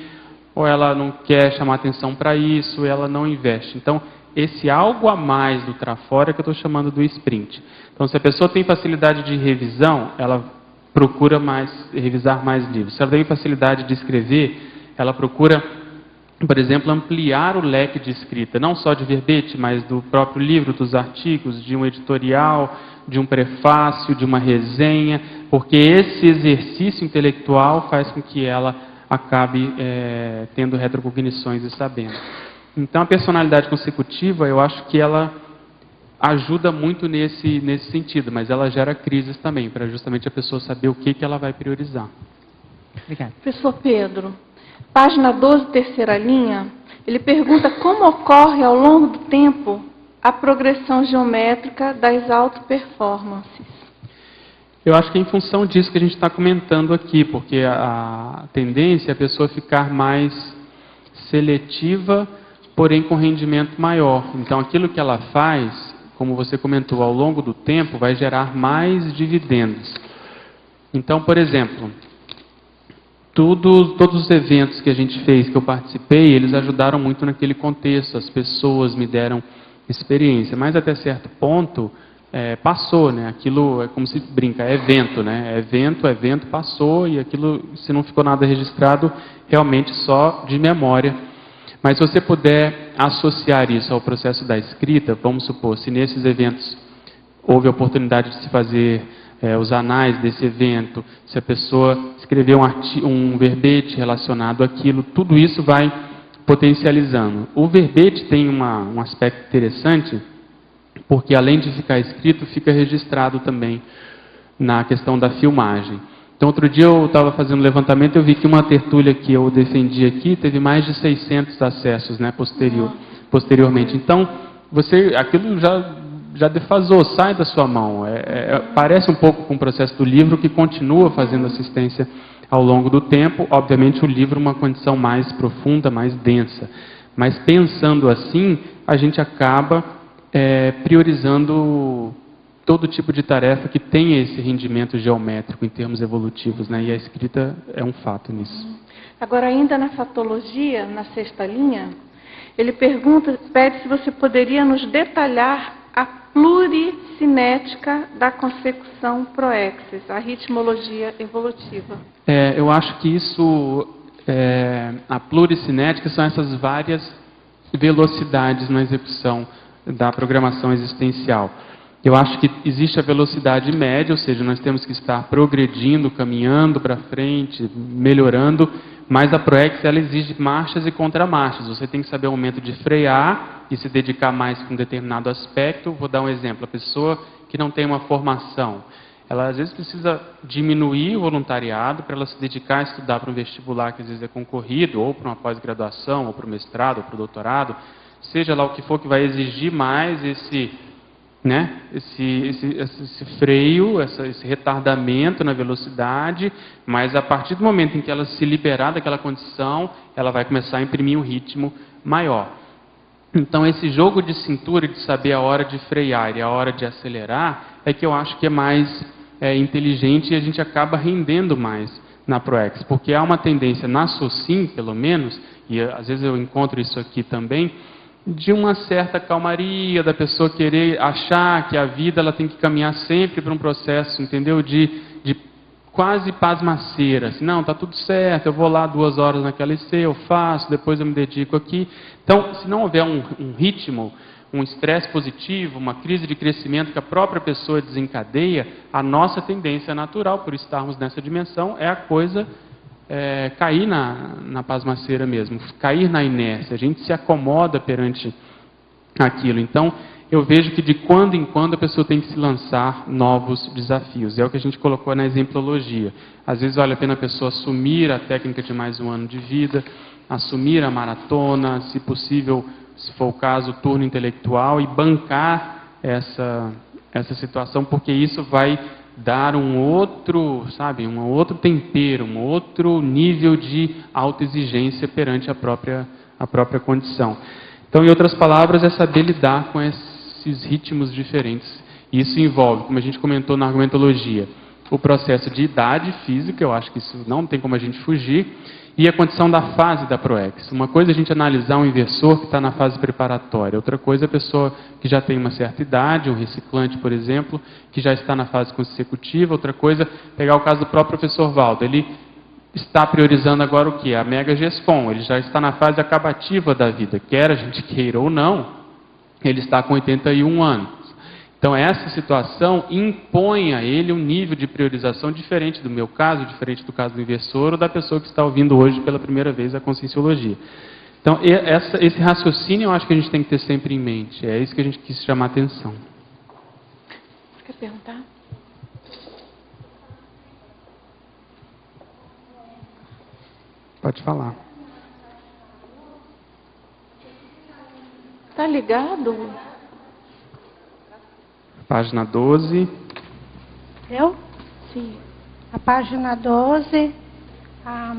ou ela não quer chamar atenção para isso, ela não investe. Então, esse algo a mais do trafora é que eu estou chamando do sprint. Então, se a pessoa tem facilidade de revisão, ela procura revisar mais livros. Se ela tem facilidade de escrever, ela procura, por exemplo, ampliar o leque de escrita, não só de verbete, mas do próprio livro, dos artigos, de um editorial, de um prefácio, de uma resenha, porque esse exercício intelectual faz com que ela acabe tendo retrocognições e sabendo. Então, a personalidade consecutiva, eu acho que ela ajuda muito nesse sentido, mas ela gera crises também, para justamente a pessoa saber o que ela vai priorizar. Obrigada. Professor Pedro, página 12, terceira linha, ele pergunta como ocorre ao longo do tempo a progressão geométrica das auto-performances. Eu acho que é em função disso que a gente está comentando aqui, porque a tendência é a pessoa ficar mais seletiva, porém com rendimento maior. Então, aquilo que ela faz, como você comentou, ao longo do tempo, vai gerar mais dividendos. Então, por exemplo, todos os eventos que a gente fez, que eu participei, eles ajudaram muito naquele contexto, as pessoas me deram experiência, mas até certo ponto passou, né? Aquilo é como se brinca, é evento, né? Evento, passou e aquilo, se não ficou nada registrado, realmente só de memória. Mas se você puder associar isso ao processo da escrita, vamos supor, se nesses eventos houve a oportunidade de se fazer os anais desse evento, se a pessoa escreveu um verbete relacionado àquilo, tudo isso vai potencializando. O verbete tem um aspecto interessante, porque além de ficar escrito, fica registrado também na questão da filmagem. Então, outro dia eu estava fazendo um levantamento, eu vi que uma tertúlia que eu defendi aqui teve mais de 600 acessos, né, posteriormente. Então, aquilo já defasou, sai da sua mão. Parece um pouco com o processo do livro, que continua fazendo assistência ao longo do tempo. Obviamente, o livro é uma condição mais profunda, mais densa. Mas, pensando assim, a gente acaba priorizando todo tipo de tarefa que tenha esse rendimento geométrico em termos evolutivos, né? E a escrita é um fato nisso. Agora, ainda na fatologia, na 6ª linha, ele pede se você poderia nos detalhar a pluricinética da consecução proexis, a ritmologia evolutiva. Eu acho que isso, a pluricinética são essas várias velocidades na execução da programação existencial. Eu acho que existe a velocidade média, ou seja, nós temos que estar progredindo, caminhando para frente, melhorando, mas a proexis ela exige marchas e contramarchas. Você tem que saber o momento de frear e se dedicar mais para um determinado aspecto. Vou dar um exemplo. A pessoa que não tem uma formação, ela às vezes precisa diminuir o voluntariado para ela se dedicar a estudar para um vestibular que às vezes é concorrido, ou para uma pós-graduação, ou para o mestrado, ou para o doutorado, seja lá o que for que vai exigir mais esse freio, esse retardamento na velocidade, mas a partir do momento em que ela se liberar daquela condição, ela vai começar a imprimir um ritmo maior. Então, esse jogo de cintura, de saber a hora de frear e a hora de acelerar, é que eu acho que é mais inteligente, e a gente acaba rendendo mais na proexis, porque há uma tendência na SOCIM, pelo menos, e às vezes eu encontro isso aqui também, de uma certa calmaria, da pessoa querer achar que a vida ela tem que caminhar sempre para um processo, entendeu? De quase pasmaceira. Assim, não, está tudo certo, eu vou lá 2 horas naquela IC, eu faço, depois eu me dedico aqui. Então, se não houver um ritmo, um estresse positivo, uma crise de crescimento que a própria pessoa desencadeia, a nossa tendência natural, por estarmos nessa dimensão, é a coisa cair na pasmaceira mesmo, cair na inércia. A gente se acomoda perante aquilo. Então, eu vejo que de quando em quando a pessoa tem que se lançar novos desafios. É o que a gente colocou na exemplologia. Às vezes vale a pena a pessoa assumir a técnica de mais um ano de vida, assumir a maratona, se possível, se for o caso, o turno intelectual, e bancar essa situação, porque isso vai dar um outro tempero, um outro nível de autoexigência perante a própria condição. Então, em outras palavras, é saber lidar com esses ritmos diferentes. Isso envolve, como a gente comentou na argumentologia, o processo de idade física, eu acho que isso não tem como a gente fugir, e a condição da fase da proexis. Uma coisa é a gente analisar um inversor que está na fase preparatória, outra coisa é a pessoa que já tem uma certa idade, um reciclante, por exemplo, que já está na fase consecutiva, outra coisa é pegar o caso do próprio professor Valdo. Ele está priorizando agora o quê? A mega GESCOM, ele já está na fase acabativa da vida, quer a gente queira ou não, ele está com 81 anos. Então, essa situação impõe a ele um nível de priorização diferente do meu caso, diferente do caso do inversor ou da pessoa que está ouvindo hoje pela primeira vez a conscienciologia. Então, esse raciocínio eu acho que a gente tem que ter sempre em mente. É isso que a gente quis chamar a atenção. Você quer perguntar? Pode falar. Está ligado? Página 12. Eu? Sim. A página 12, a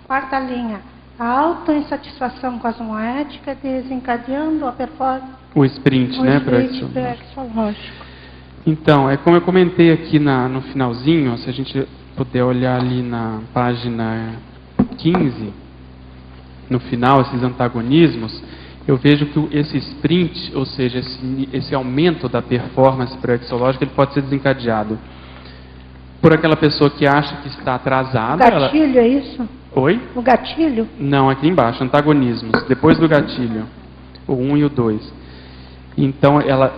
4ª linha. A autoinsatisfação cosmoética desencadeando a performance. O sprint, né? Proexológico. Então, é como eu comentei aqui no finalzinho, se a gente puder olhar ali na página 15, no final, esses antagonismos, eu vejo que esse sprint, ou seja, esse aumento da performance proexológica, ele pode ser desencadeado por aquela pessoa que acha que está atrasada. O gatilho, é isso? Oi? O gatilho? Não, aqui embaixo, antagonismos, depois do gatilho, o 1 e o 2. Então, ela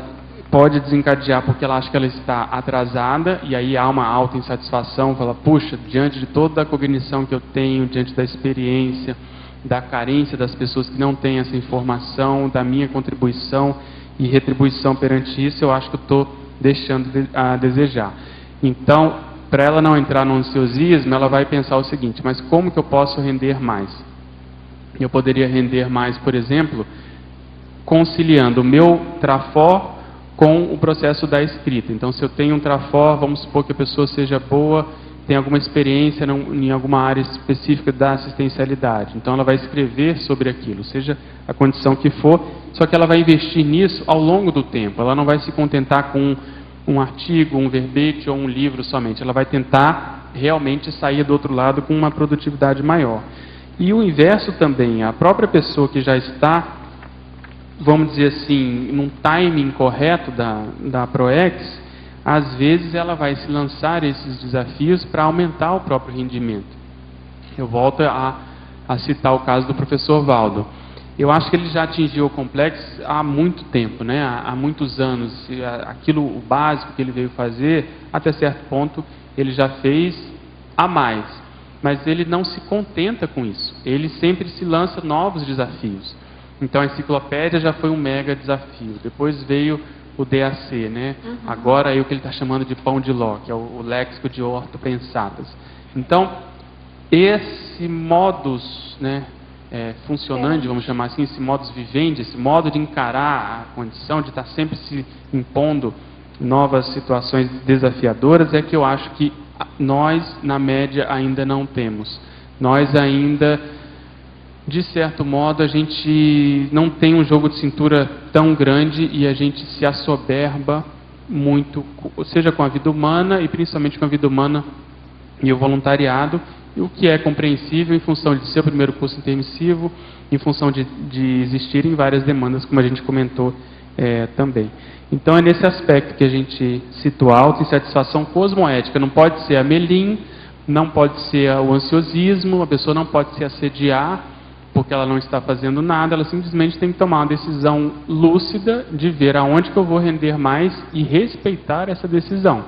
pode desencadear porque ela acha que ela está atrasada, e aí há uma alta insatisfação, fala, puxa, diante de toda a cognição que eu tenho, diante da experiência, da carência das pessoas que não têm essa informação, da minha contribuição e retribuição perante isso, eu acho que eu estou deixando a desejar. Então, para ela não entrar no ansiosismo, ela vai pensar o seguinte, mas como que eu posso render mais? Eu poderia render mais, por exemplo, conciliando o meu trafor com o processo da escrita. Então, se eu tenho um trafor, vamos supor que a pessoa seja boa, tem alguma experiência em alguma área específica da assistencialidade. Então, ela vai escrever sobre aquilo, seja a condição que for, só que ela vai investir nisso ao longo do tempo. Ela não vai se contentar com um artigo, um verbete ou um livro somente. Ela vai tentar realmente sair do outro lado com uma produtividade maior. E o inverso também, a própria pessoa que já está, vamos dizer assim, num timing correto da ProEx, às vezes ela vai se lançar esses desafios para aumentar o próprio rendimento. Eu volto a citar o caso do professor Valdo. Eu acho que ele já atingiu o complexo há muito tempo, né? Há muitos anos. Aquilo, o básico que ele veio fazer, até certo ponto, ele já fez a mais. Mas ele não se contenta com isso. Ele sempre se lança novos desafios. Então a enciclopédia já foi um mega desafio. Depois veio o DAC, né? Agora é o que ele está chamando de pão de ló, que é o léxico de ortopensadas. Então, esse modus, né, funcionante, vamos chamar assim, esse modus vivendi, esse modo de encarar a condição, de estar sempre se impondo novas situações desafiadoras, é que eu acho que nós, na média, ainda não temos. Nós ainda, de certo modo, a gente não tem um jogo de cintura tão grande e a gente se assoberba muito, seja com a vida humana e principalmente com a vida humana e o voluntariado, o que é compreensível em função de ser o primeiro curso intermissivo, em função de existirem várias demandas, como a gente comentou também. Então é nesse aspecto que a gente situa a autoinsatisfação cosmoética. Não pode ser a melim, não pode ser o ansiosismo, a pessoa não pode se assediar porque ela não está fazendo nada, ela simplesmente tem que tomar uma decisão lúcida de ver aonde que eu vou render mais e respeitar essa decisão.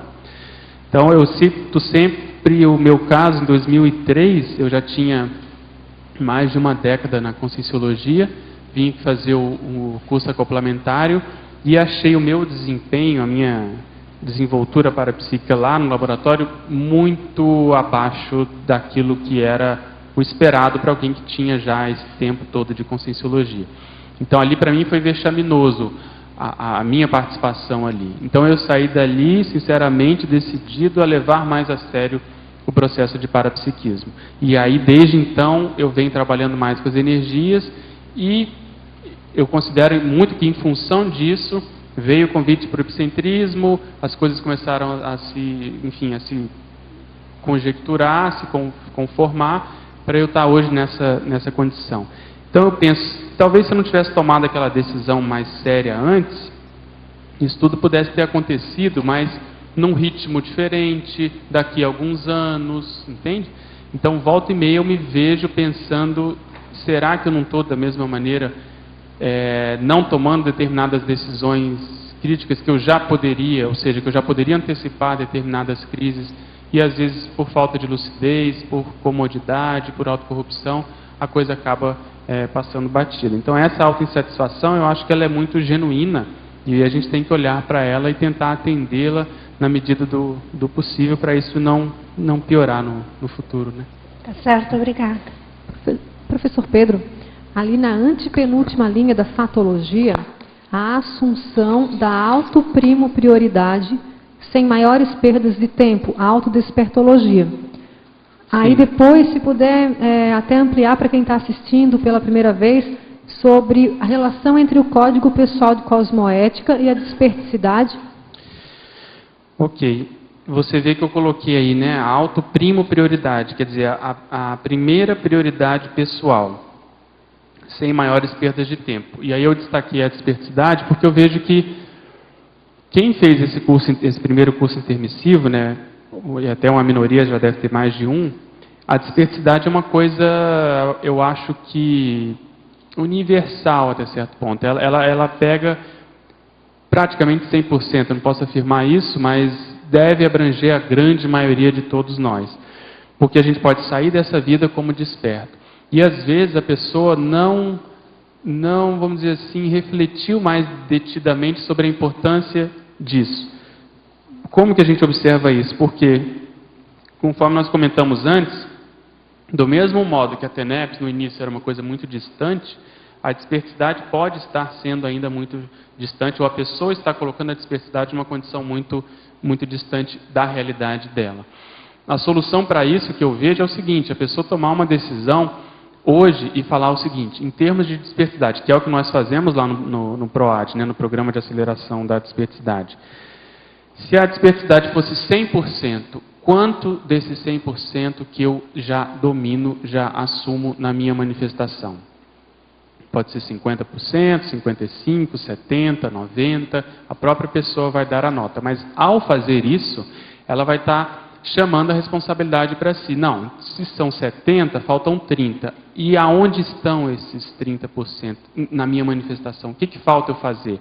Então eu cito sempre o meu caso. Em 2003, eu já tinha mais de uma década na Conscienciologia, vim fazer o curso acoplamentário e achei o meu desempenho, a minha desenvoltura parapsíquica lá no laboratório muito abaixo daquilo que era o esperado para alguém que tinha já esse tempo todo de Conscienciologia. Então ali para mim foi vexaminoso a minha participação ali. Então eu saí dali, sinceramente, decidido a levar mais a sério o processo de parapsiquismo. E aí, desde então, eu venho trabalhando mais com as energias e eu considero muito que, em função disso, veio o convite para o epicentrismo, as coisas começaram a se conjecturar, a se conformar, para eu estar hoje nessa condição. Então eu penso, talvez se eu não tivesse tomado aquela decisão mais séria antes, isso tudo pudesse ter acontecido, mas num ritmo diferente, daqui a alguns anos, entende? Então, volta e meia eu me vejo pensando, será que eu não estou da mesma maneira, não tomando determinadas decisões críticas que eu já poderia, ou seja, que eu já poderia antecipar determinadas crises, e às vezes por falta de lucidez, por comodidade, por autocorrupção, a coisa acaba passando batida. Então essa autoinsatisfação, eu acho que ela é muito genuína, e a gente tem que olhar para ela e tentar atendê-la na medida do possível, para isso não piorar no futuro, né? Tá certo, obrigada. Professor Pedro, ali na antepenúltima linha da fatologia, a assunção da autoprimo prioridade sem maiores perdas de tempo, a autodespertologia. Aí depois, se puder até ampliar para quem está assistindo pela primeira vez, sobre a relação entre o Código Pessoal de Cosmoética e a desperticidade. Ok. Você vê que eu coloquei aí, né, a autoprimo prioridade, quer dizer, a primeira prioridade pessoal, sem maiores perdas de tempo. E aí eu destaquei a desperticidade porque eu vejo que quem fez esse primeiro curso intermissivo, né, e até uma minoria já deve ter mais de um, a desperticidade é uma coisa, eu acho que universal até certo ponto. Ela pega praticamente 100%, eu não posso afirmar isso, mas deve abranger a grande maioria de todos nós. Porque a gente pode sair dessa vida como desperto. E às vezes a pessoa não, vamos dizer assim, refletiu mais detidamente sobre a importância disso. Como que a gente observa isso? Porque, conforme nós comentamos antes, do mesmo modo que a TENEPS no início era uma coisa muito distante, a dispersidade pode estar sendo ainda muito distante, ou a pessoa está colocando a dispersidade numa condição muito, muito distante da realidade dela. A solução para isso que eu vejo é o seguinte: a pessoa tomar uma decisão hoje e falar o seguinte, em termos de dispersidade, que é o que nós fazemos lá no PROAD, né, no Programa de Aceleração da Dispersidade. Se a dispersidade fosse 100%, quanto desse 100% que eu já domino, já assumo na minha manifestação? Pode ser 50%, 55%, 70%, 90%, a própria pessoa vai dar a nota. Mas ao fazer isso, ela vai estar chamando a responsabilidade para si. Não, se são 70%, faltam 30%. E aonde estão esses 30% na minha manifestação? O que falta eu fazer?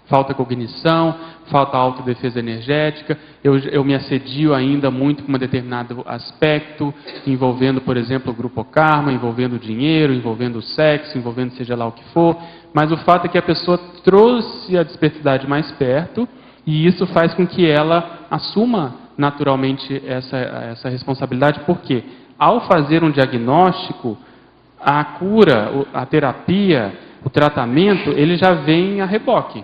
Falta cognição, falta autodefesa energética, eu me assedio ainda muito com um determinado aspecto, envolvendo, por exemplo, o grupo karma, envolvendo o dinheiro, envolvendo o sexo, envolvendo seja lá o que for, mas o fato é que a pessoa trouxe a dispersidade mais perto, e isso faz com que ela assuma naturalmente essa responsabilidade, porque ao fazer um diagnóstico, a cura, a terapia, o tratamento, ele já vem a reboque.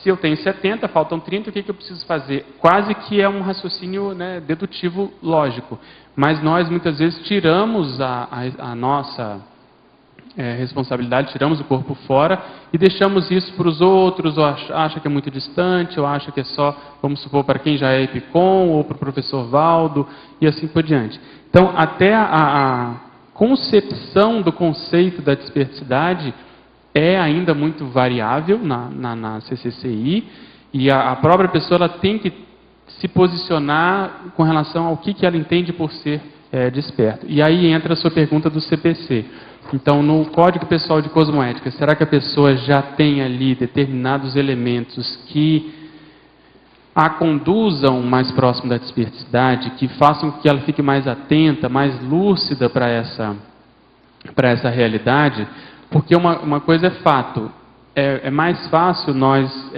Se eu tenho 70, faltam 30, o que eu preciso fazer? Quase que é um raciocínio, né, dedutivo lógico. Mas nós, muitas vezes, tiramos a nossa responsabilidade, tiramos o corpo fora e deixamos isso para os outros, ou acha que é muito distante, ou acha que é só, vamos supor, para quem já é EPICOM, ou para o professor Valdo, e assim por diante. Então, até a concepção do conceito da dispersidade é ainda muito variável na CCCI, e a própria pessoa ela tem que se posicionar com relação ao que ela entende por ser desperto. E aí entra a sua pergunta do CPC. Então, no Código Pessoal de Cosmoética, será que a pessoa já tem ali determinados elementos que a conduzam mais próximo da dispersidade, que façam com que ela fique mais atenta, mais lúcida para essa realidade? Porque uma coisa é fato, é mais fácil nós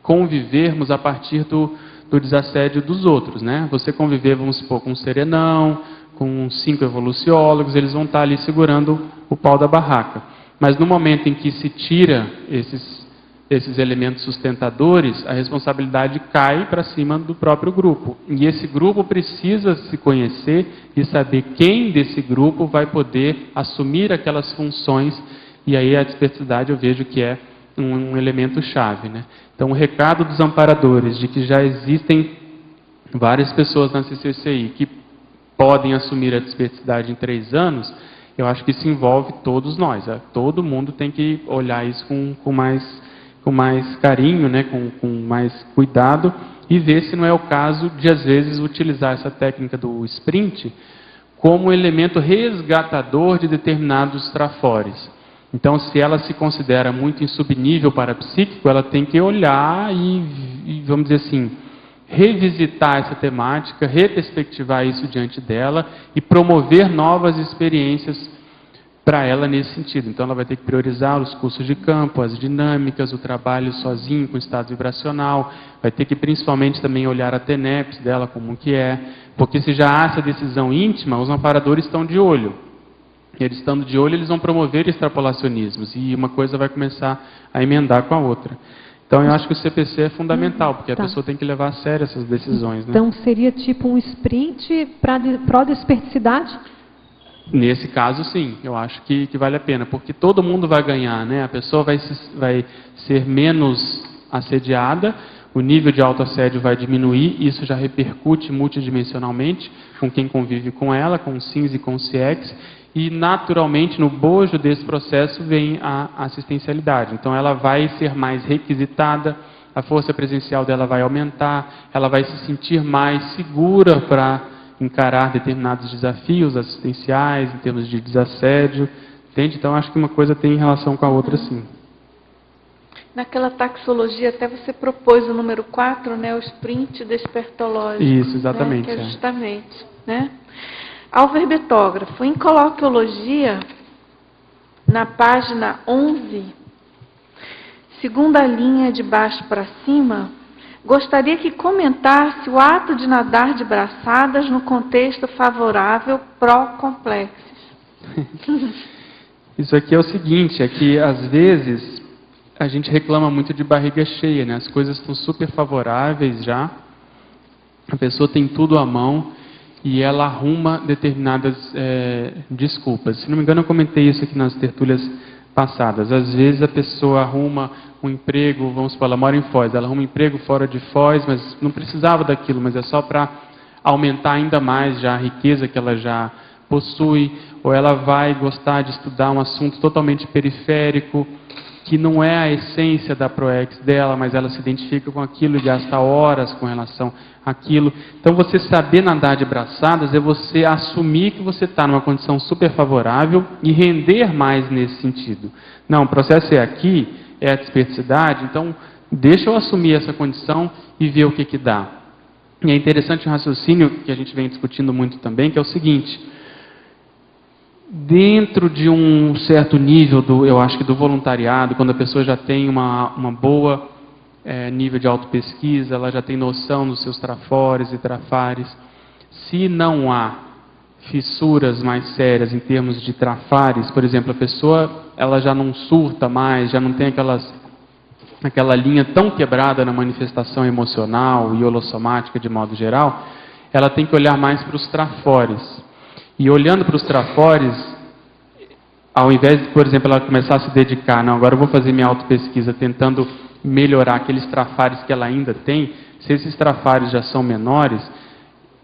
convivermos a partir do desassédio dos outros, né? Você conviver, vamos supor, com um serenão, com 5 evoluciólogos, eles vão estar ali segurando o pau da barraca. Mas no momento em que se tira esses elementos sustentadores, a responsabilidade cai para cima do próprio grupo. E esse grupo precisa se conhecer e saber quem desse grupo vai poder assumir aquelas funções, e aí a dispersidade eu vejo que é um elemento chave, né? Então o recado dos amparadores de que já existem várias pessoas na CCCI que podem assumir a dispersidade em 3 anos, eu acho que isso envolve todos nós. Todo mundo tem que olhar isso com mais carinho, né, com mais cuidado, e ver se não é o caso de, às vezes, utilizar essa técnica do sprint como elemento resgatador de determinados trafores. Então, se ela se considera muito insubnível para psíquico, ela tem que olhar e, vamos dizer assim, revisitar essa temática, reperspectivar isso diante dela e promover novas experiências para ela nesse sentido. Então ela vai ter que priorizar os cursos de campo, as dinâmicas, o trabalho sozinho com estado vibracional, vai ter que principalmente também olhar a TENEPS dela como que é, porque se já há essa decisão íntima, os amparadores estão de olho. Eles estando de olho, eles vão promover extrapolacionismos e uma coisa vai começar a emendar com a outra. Então eu acho que o CPC é fundamental, porque a pessoa tem que levar a sério essas decisões, né? Então seria tipo um sprint para pró-desperticidade? Nesse caso, sim, eu acho que vale a pena, porque todo mundo vai ganhar, né? A pessoa vai ser menos assediada, o nível de autoassédio vai diminuir, isso já repercute multidimensionalmente com quem convive com ela, com o SINS e com o CIEX, e naturalmente no bojo desse processo vem a assistencialidade. Então ela vai ser mais requisitada, a força presencial dela vai aumentar, ela vai se sentir mais segura para encarar determinados desafios assistenciais, em termos de desassédio, entende? Então, acho que uma coisa tem relação com a outra, sim. Naquela taxologia, até você propôs o número 4, né, o sprint despertológico. Isso, exatamente. Né, que é justamente. Né? Ao verbetógrafo, em coloquiologia, na página 11, segunda linha de baixo para cima, gostaria que comentasse o ato de nadar de braçadas no contexto favorável pró-complexos. Isso aqui é o seguinte, é que às vezes a gente reclama muito de barriga cheia, né? As coisas estão super favoráveis já, a pessoa tem tudo à mão e ela arruma determinadas desculpas. Se não me engano, eu comentei isso aqui nas tertúlias passadas. Às vezes a pessoa arruma um emprego, vamos supor, ela mora em Foz, ela arruma um emprego fora de Foz, mas não precisava daquilo, mas é só para aumentar ainda mais já a riqueza que ela já possui, ou ela vai gostar de estudar um assunto totalmente periférico, que não é a essência da ProEx dela, mas ela se identifica com aquilo e gasta horas com relação àquilo. Então, você saber nadar de braçadas é você assumir que você está numa condição super favorável e render mais nesse sentido. Não, o processo é aqui, é a desperticidade, então deixa eu assumir essa condição e ver o que que dá. E é interessante um raciocínio que a gente vem discutindo muito também, que é o seguinte: dentro de um certo nível, eu acho que do voluntariado, quando a pessoa já tem uma boa nível de autopesquisa, ela já tem noção dos seus trafores e trafares, se não há fissuras mais sérias em termos de trafares, por exemplo, a pessoa ela já não surta mais, já não tem aquela linha tão quebrada na manifestação emocional e holossomática de modo geral, ela tem que olhar mais para os trafores. E olhando para os trafores, ao invés de, por exemplo, ela começar a se dedicar, não, agora eu vou fazer minha autopesquisa tentando melhorar aqueles trafares que ela ainda tem, se esses trafares já são menores,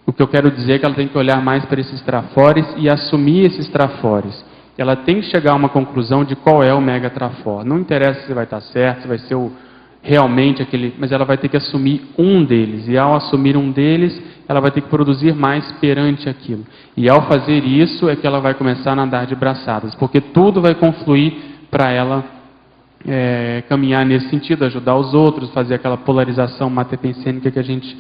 o que eu quero dizer é que ela tem que olhar mais para esses trafores e assumir esses trafores. Ela tem que chegar a uma conclusão de qual é o mega trafor. Não interessa se vai estar certo, se vai ser realmente aquele, mas ela vai ter que assumir um deles. E ao assumir um deles, ela vai ter que produzir mais perante aquilo. E ao fazer isso é que ela vai começar a nadar de braçadas, porque tudo vai confluir para ela caminhar nesse sentido, ajudar os outros, fazer aquela polarização matepensênica que a gente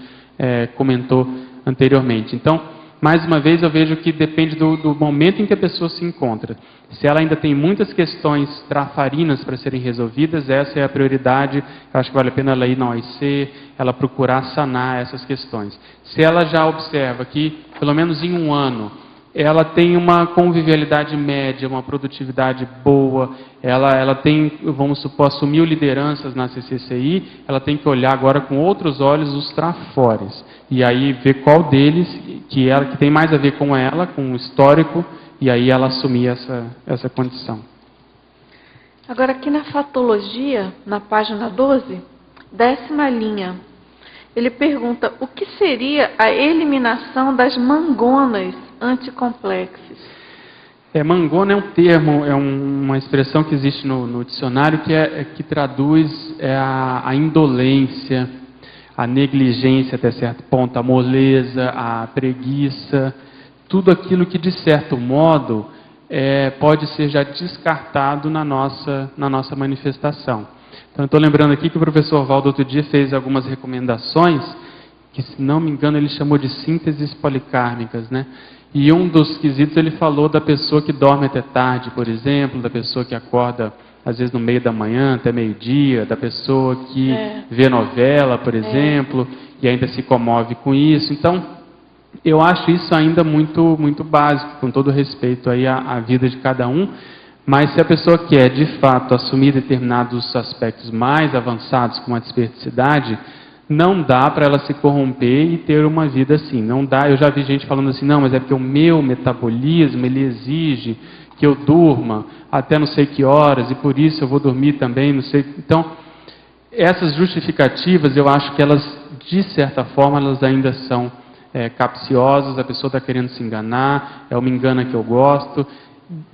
comentou anteriormente. Então, mais uma vez, eu vejo que depende do momento em que a pessoa se encontra. Se ela ainda tem muitas questões trafarinas para serem resolvidas, essa é a prioridade. Eu acho que vale a pena ela ir na OIC, ela procurar sanar essas questões. Se ela já observa que, pelo menos em um ano, ela tem uma convivialidade média, uma produtividade boa, ela tem, vamos supor, assumiu lideranças na CCCI, ela tem que olhar agora com outros olhos os trafores. E aí ver qual deles que tem mais a ver com ela, com o histórico, e aí ela assumir essa condição. Agora aqui na fatologia, na página 12, 10ª linha, ele pergunta o que seria a eliminação das mangonas anticomplexes. Mangona é um termo, é uma expressão que existe no dicionário que traduz a indolência, a negligência até certo ponto, a moleza, a preguiça, tudo aquilo que de certo modo pode ser já descartado na nossa manifestação. Então, eu estou lembrando aqui que o professor Valdo outro dia fez algumas recomendações, que se não me engano ele chamou de sínteses policármicas, né? E um dos quesitos ele falou da pessoa que dorme até tarde, por exemplo, da pessoa que acorda às vezes no meio da manhã, até meio-dia, da pessoa que vê novela, por exemplo, e ainda se comove com isso. Então, eu acho isso ainda muito, muito básico, com todo respeito aí à vida de cada um, mas se a pessoa quer, de fato, assumir determinados aspectos mais avançados, como a desperticidade, não dá para ela se corromper e ter uma vida assim. Não dá. Eu já vi gente falando assim, não, mas é porque o meu metabolismo, ele exige que eu durma até não sei que horas, e por isso eu vou dormir também, não sei. Então, essas justificativas, eu acho que elas, de certa forma, elas ainda são capciosas, a pessoa está querendo se enganar, é uma engana que eu gosto.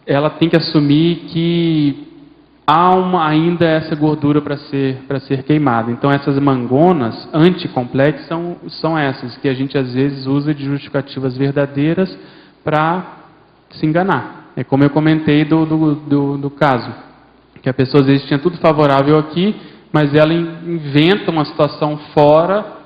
Ela tem que assumir que há ainda essa gordura para ser queimada. Então, essas mangonas anticomplexas são essas, que a gente às vezes usa de justificativas verdadeiras para se enganar. É como eu comentei do caso, que a pessoa às vezes tinha tudo favorável aqui, mas ela inventa uma situação fora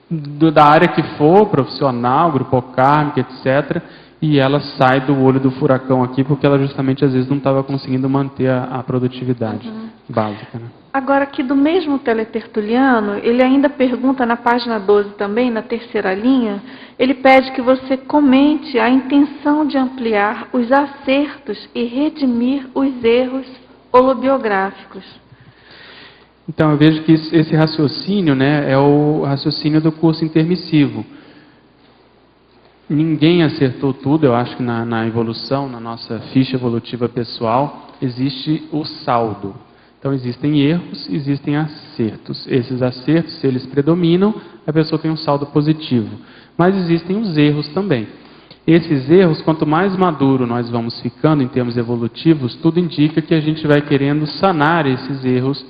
da área que for, profissional, grupo kármico, etc., e ela sai do olho do furacão aqui, porque ela justamente às vezes não estava conseguindo manter a produtividade básica. Né? Agora, aqui do mesmo teletertuliano, ele ainda pergunta na página 12 também, na terceira linha, ele pede que você comente a intenção de ampliar os acertos e redimir os erros holobiográficos. Então, eu vejo que esse raciocínio, né, é o raciocínio do curso intermissivo. Ninguém acertou tudo, eu acho que na evolução, na nossa ficha evolutiva pessoal, existe o saldo. Então, existem erros, existem acertos. Esses acertos, se eles predominam, a pessoa tem um saldo positivo. Mas existem os erros também. Esses erros, quanto mais maduro nós vamos ficando em termos evolutivos, tudo indica que a gente vai querendo sanar esses erros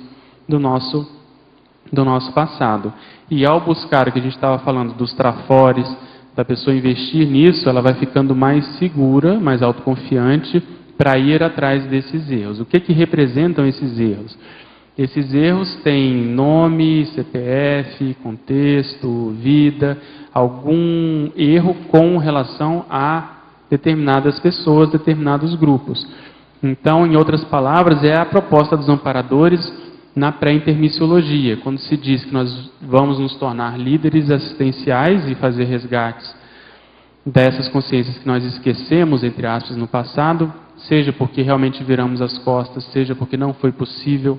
do nosso passado. E ao buscar o que a gente estava falando dos trafores, da pessoa investir nisso, ela vai ficando mais segura, mais autoconfiante para ir atrás desses erros. O que representam esses erros? Esses erros têm nome, CPF, contexto, vida, algum erro com relação a determinadas pessoas, determinados grupos. Então, em outras palavras, é a proposta dos amparadores na pré-intermissiologia, quando se diz que nós vamos nos tornar líderes assistenciais e fazer resgates dessas consciências que nós esquecemos, entre aspas, no passado, seja porque realmente viramos as costas, seja porque não foi possível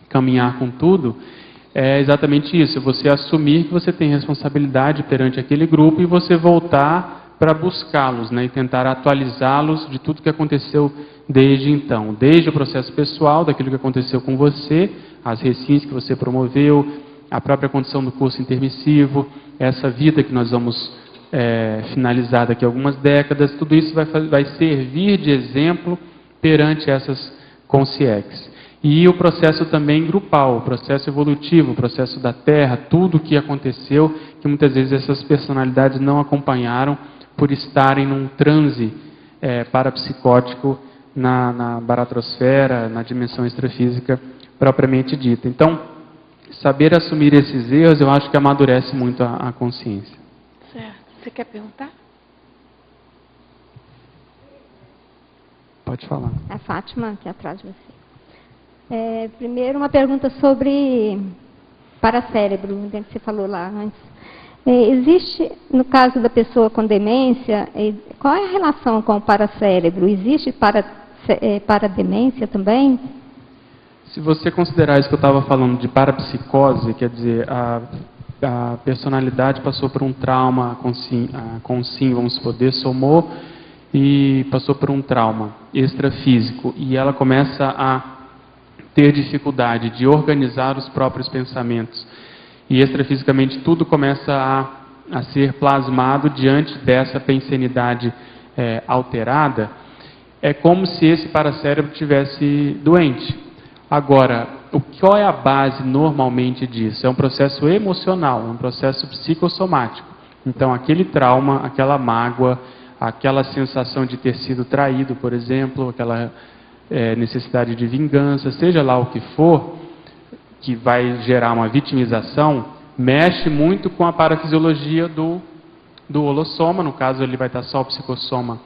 caminhar com tudo, é exatamente isso, você assumir que você tem responsabilidade perante aquele grupo e você voltar para buscá-los, né, e tentar atualizá-los de tudo que aconteceu desde então, desde o processo pessoal, daquilo que aconteceu com você, as recins que você promoveu, a própria condição do curso intermissivo, essa vida que nós vamos finalizar daqui a algumas décadas, tudo isso vai servir de exemplo perante essas consciex. E o processo também grupal, o processo evolutivo, o processo da Terra, tudo o que aconteceu, que muitas vezes essas personalidades não acompanharam por estarem num transe parapsicótico na baratrosfera, na dimensão extrafísica propriamente dita. Então, saber assumir esses erros, eu acho que amadurece muito a consciência. Certo. Você quer perguntar? Pode falar. A Fátima, aqui atrás de você. Primeiro, uma pergunta sobre paracérebro, que você falou lá antes. Existe, no caso da pessoa com demência, qual é a relação com o paracérebro? Existe parademência também? Se você considerar isso que eu estava falando de parapsicose, quer dizer, a personalidade passou por um trauma com sim, vamos supor, dessomou e passou por um trauma extrafísico e ela começa a ter dificuldade de organizar os próprios pensamentos e extrafisicamente tudo começa a ser plasmado diante dessa pensenidade alterada, é como se esse paracérebro tivesse doente. Agora, qual é a base normalmente disso? É um processo emocional, é um processo psicossomático. Então, aquele trauma, aquela mágoa, aquela sensação de ter sido traído, por exemplo, aquela necessidade de vingança, seja lá o que for, que vai gerar uma vitimização, mexe muito com a parafisiologia do holossoma, no caso ele vai estar só o psicossoma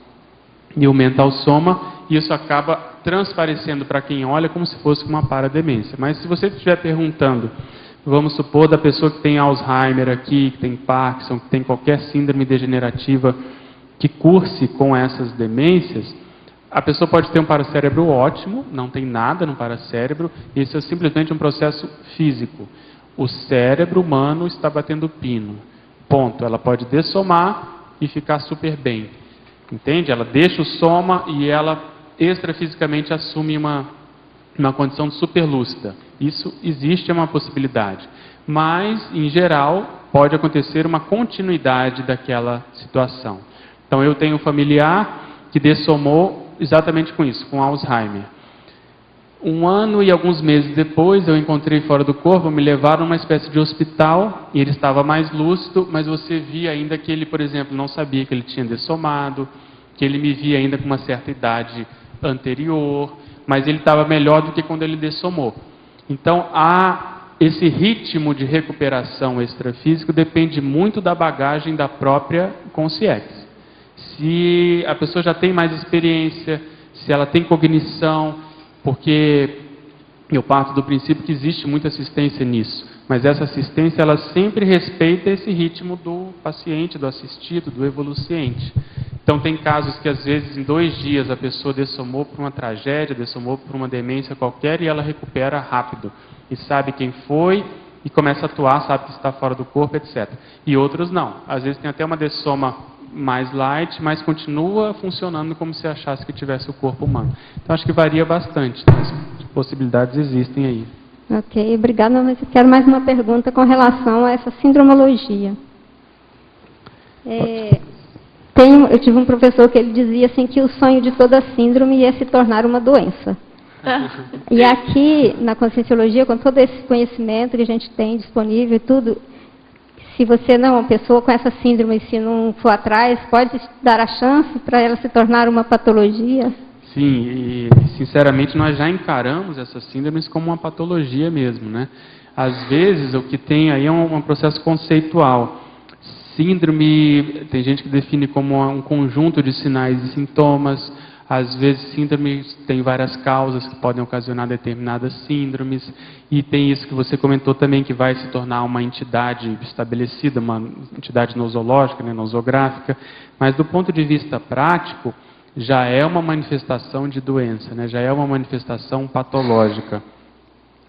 e o mental soma, e isso acaba transparecendo para quem olha como se fosse uma parademência. Mas se você estiver perguntando, vamos supor, da pessoa que tem Alzheimer aqui, que tem Parkinson, que tem qualquer síndrome degenerativa que curse com essas demências, a pessoa pode ter um paracérebro ótimo, não tem nada no paracérebro, isso é simplesmente um processo físico. O cérebro humano está batendo pino. Ponto. Ela pode dessomar e ficar super bem. Entende? Ela deixa o soma e ela extrafisicamente assume uma condição de superlúcida. Isso existe, é uma possibilidade. Mas, em geral, pode acontecer uma continuidade daquela situação. Então, eu tenho um familiar que dessomou exatamente com isso, com Alzheimer. 1 ano e alguns meses depois, eu encontrei fora do corpo, me levaram a uma espécie de hospital, e ele estava mais lúcido, mas você via ainda que ele, por exemplo, não sabia que ele tinha dessomado, que ele me via ainda com uma certa idade anterior, mas ele estava melhor do que quando ele dessomou. Então, esse ritmo de recuperação extrafísico depende muito da bagagem da própria consciex. Se a pessoa já tem mais experiência, se ela tem cognição, porque eu parto do princípio que existe muita assistência nisso, mas essa assistência ela sempre respeita esse ritmo do paciente, do assistido, do evoluciente. Então tem casos que às vezes em 2 dias a pessoa dessomou por uma tragédia, dessomou por uma demência qualquer e ela recupera rápido. E sabe quem foi e começa a atuar, sabe que está fora do corpo, etc. E outros não. Às vezes tem até uma dessoma mais light, mas continua funcionando como se achasse que tivesse o corpo humano. Então acho que varia bastante. As possibilidades existem aí. Ok, obrigada. Mas eu quero mais uma pergunta com relação a essa sindromologia. Eu tive um professor que ele dizia assim que o sonho de toda síndrome ia se tornar uma doença. E aqui, na Conscienciologia, com todo esse conhecimento que a gente tem disponível e tudo, se você não é uma pessoa com essa síndrome, se não for atrás, pode dar a chance para ela se tornar uma patologia? Sim, e sinceramente nós já encaramos essas síndromes como uma patologia mesmo, né? Às vezes o que tem aí é um processo conceitual. Síndrome, tem gente que define como um conjunto de sinais e sintomas. Às vezes síndromes tem várias causas que podem ocasionar determinadas síndromes. E tem isso que você comentou também, que vai se tornar uma entidade estabelecida, uma entidade nosológica, né, nosográfica. Mas do ponto de vista prático, já é uma manifestação de doença, né? Já é uma manifestação patológica.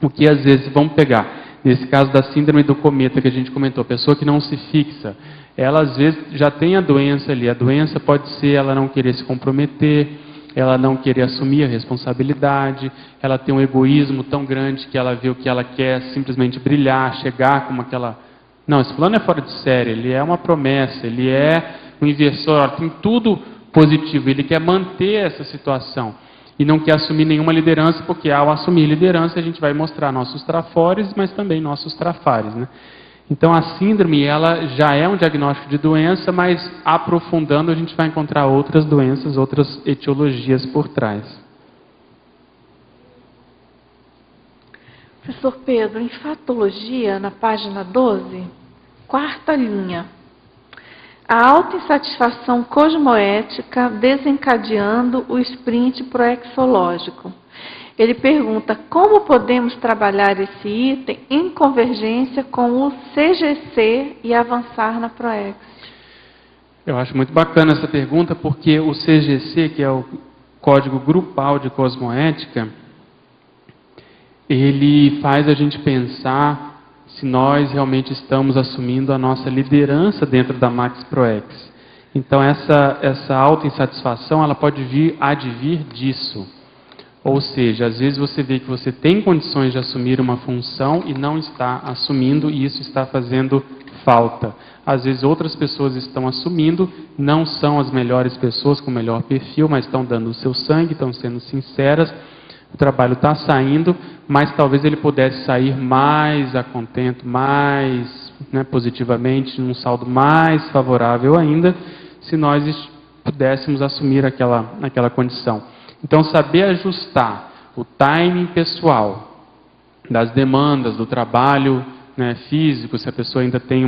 O que às vezes, vamos pegar, nesse caso da síndrome do cometa que a gente comentou, a pessoa que não se fixa, ela às vezes já tem a doença ali. A doença pode ser ela não querer se comprometer, ela não querer assumir a responsabilidade, ela tem um egoísmo tão grande que ela vê o que ela quer simplesmente brilhar, chegar como aquela... Não, esse plano é fora de série, ele é uma promessa, ele é um inversor, tem tudo positivo, ele quer manter essa situação e não quer assumir nenhuma liderança, porque ao assumir liderança a gente vai mostrar nossos trafores, mas também nossos trafares, né? Então a síndrome, ela já é um diagnóstico de doença, mas aprofundando a gente vai encontrar outras doenças, outras etiologias por trás. Professor Pedro, em Fatologia, na página 12, 4ª linha, a autoinsatisfação cosmoética desencadeando o sprint proexológico. Ele pergunta como podemos trabalhar esse item em convergência com o CGC e avançar na proex. Eu acho muito bacana essa pergunta, porque o CGC, que é o Código Grupal de Cosmoética, ele faz a gente pensar se nós realmente estamos assumindo a nossa liderança dentro da Max Proex. Então essa autoinsatisfação, ela pode advir disso. Ou seja, às vezes você vê que você tem condições de assumir uma função e não está assumindo, e isso está fazendo falta. Às vezes outras pessoas estão assumindo, não são as melhores pessoas com o melhor perfil, mas estão dando o seu sangue, estão sendo sinceras, o trabalho está saindo, mas talvez ele pudesse sair mais a contento, mais positivamente, num saldo mais favorável ainda, se nós pudéssemos assumir aquela condição. Então, saber ajustar o timing pessoal das demandas do trabalho físico, se a pessoa ainda tem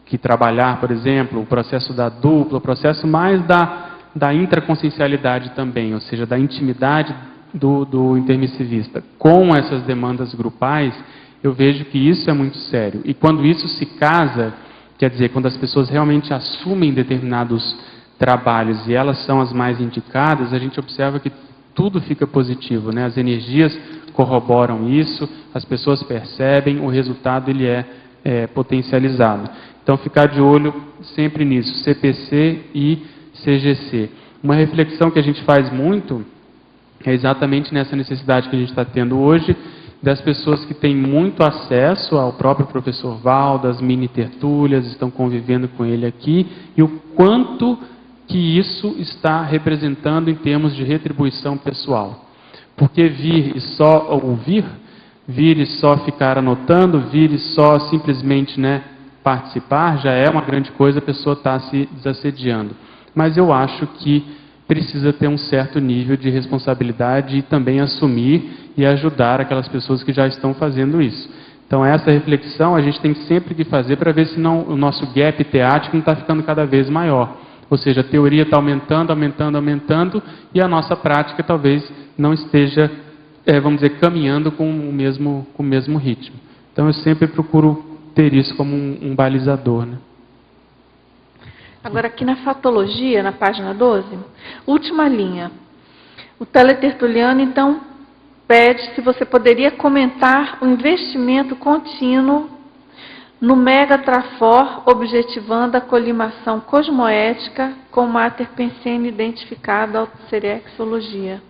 que trabalhar, por exemplo, o processo da dupla, o processo mais da intraconsciencialidade também, ou seja, da intimidade do intermissivista com essas demandas grupais, eu vejo que isso é muito sério. E quando isso se casa, quer dizer, quando as pessoas realmente assumem determinados trabalhos e elas são as mais indicadas, a gente observa que tudo fica positivo, né? As energias corroboram isso, as pessoas percebem, o resultado ele é potencializado. Então ficar de olho sempre nisso, CPC e CGC. Uma reflexão que a gente faz muito é exatamente nessa necessidade que a gente está tendo hoje, das pessoas que têm muito acesso ao próprio professor Val, das mini tertúlias, estão convivendo com ele aqui, e o quanto que isso está representando em termos de retribuição pessoal. Porque vir e só ouvir, vir e só ficar anotando, vir e só simplesmente participar, já é uma grande coisa, a pessoa está se desassediando. Mas eu acho que precisa ter um certo nível de responsabilidade e também assumir e ajudar aquelas pessoas que já estão fazendo isso. Então, essa reflexão a gente tem sempre que fazer para ver se não, o nosso gap teático não está ficando cada vez maior. Ou seja, a teoria está aumentando, aumentando, e a nossa prática talvez não esteja, vamos dizer, caminhando com o mesmo ritmo. Então, eu sempre procuro ter isso como um balizador, né? Agora, aqui na fatologia, na página 12, última linha. O teletertuliano, então, pede se você poderia comentar o investimento contínuo no Megatrafor, objetivando a colimação cosmoética com Mater Pensene identificada ao Serexologia.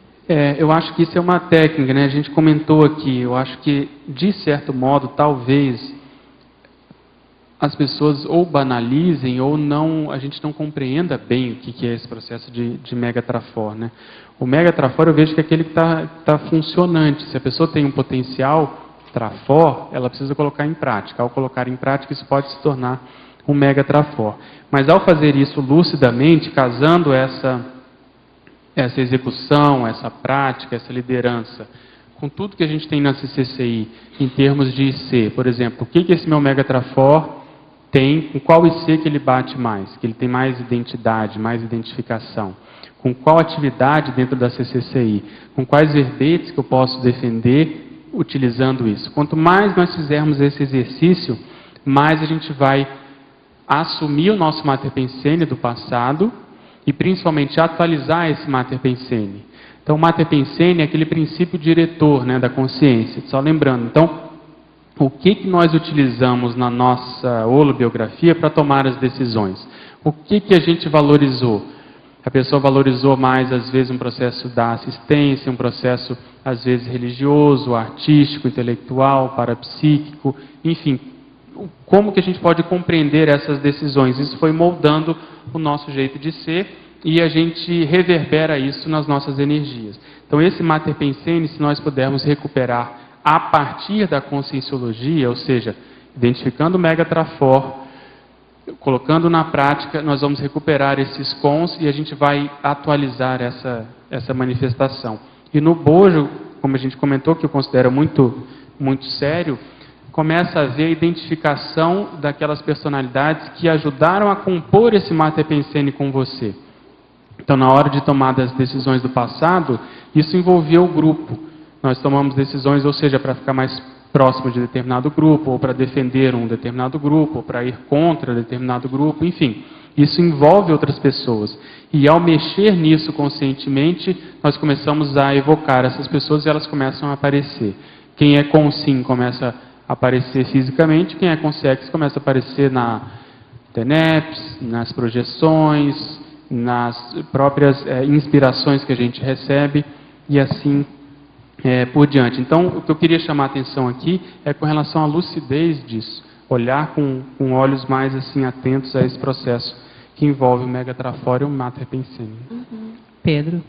Eu acho que isso é uma técnica, né? A gente comentou aqui, eu acho que, de certo modo, talvez as pessoas ou banalizem ou não, a gente não compreenda bem o que é esse processo de Megatrafor, né? O Megatrafor eu vejo que é aquele que está funcionante. Se a pessoa tem um potencial Trafor, ela precisa colocar em prática. Ao colocar em prática, isso pode se tornar um Megatrafor. Mas ao fazer isso lucidamente, casando essa execução, essa prática, essa liderança, com tudo que a gente tem na CCCI, em termos de IC, por exemplo, o que esse meu Megatrafor tem, com qual IC que ele bate mais, que ele tem mais identidade, mais identificação, com qual atividade dentro da CCCI, com quais verbetes que eu posso defender utilizando isso. Quanto mais nós fizermos esse exercício, mais a gente vai assumir o nosso Mater Pensene do passado e principalmente atualizar esse Mater Pensene. Então, o Mater Pensene é aquele princípio diretor, né, da consciência. Só lembrando, então, o que nós utilizamos na nossa holobiografia para tomar as decisões? O que a gente valorizou? A pessoa valorizou mais, às vezes, um processo da assistência, um processo, às vezes, religioso, artístico, intelectual, parapsíquico, enfim. Como que a gente pode compreender essas decisões? Isso foi moldando o nosso jeito de ser e a gente reverbera isso nas nossas energias. Então, esse Mater Pensene, se nós pudermos recuperar a partir da conscienciologia, ou seja, identificando o Megatrafor, colocando na prática, nós vamos recuperar esses cons e a gente vai atualizar essa manifestação. E no bojo, como a gente comentou, que eu considero muito sério, começa a haver a identificação daquelas personalidades que ajudaram a compor esse Mater Pensene com você. Então, na hora de tomar as decisões do passado, isso envolvia o grupo. Nós tomamos decisões, ou seja, para ficar mais próximo de determinado grupo, ou para defender um determinado grupo, ou para ir contra determinado grupo, enfim. Isso envolve outras pessoas. E ao mexer nisso conscientemente, nós começamos a evocar essas pessoas e elas começam a aparecer. Quem é consim começa a aparecer fisicamente, quem é consex começa a aparecer na TENEPS, nas projeções, nas próprias inspirações que a gente recebe, e assim por diante. Então, o que eu queria chamar a atenção aqui é com relação à lucidez disso, olhar com olhos mais assim atentos a esse processo que envolve o Megatrafor e o Mater Pensene. Pedro,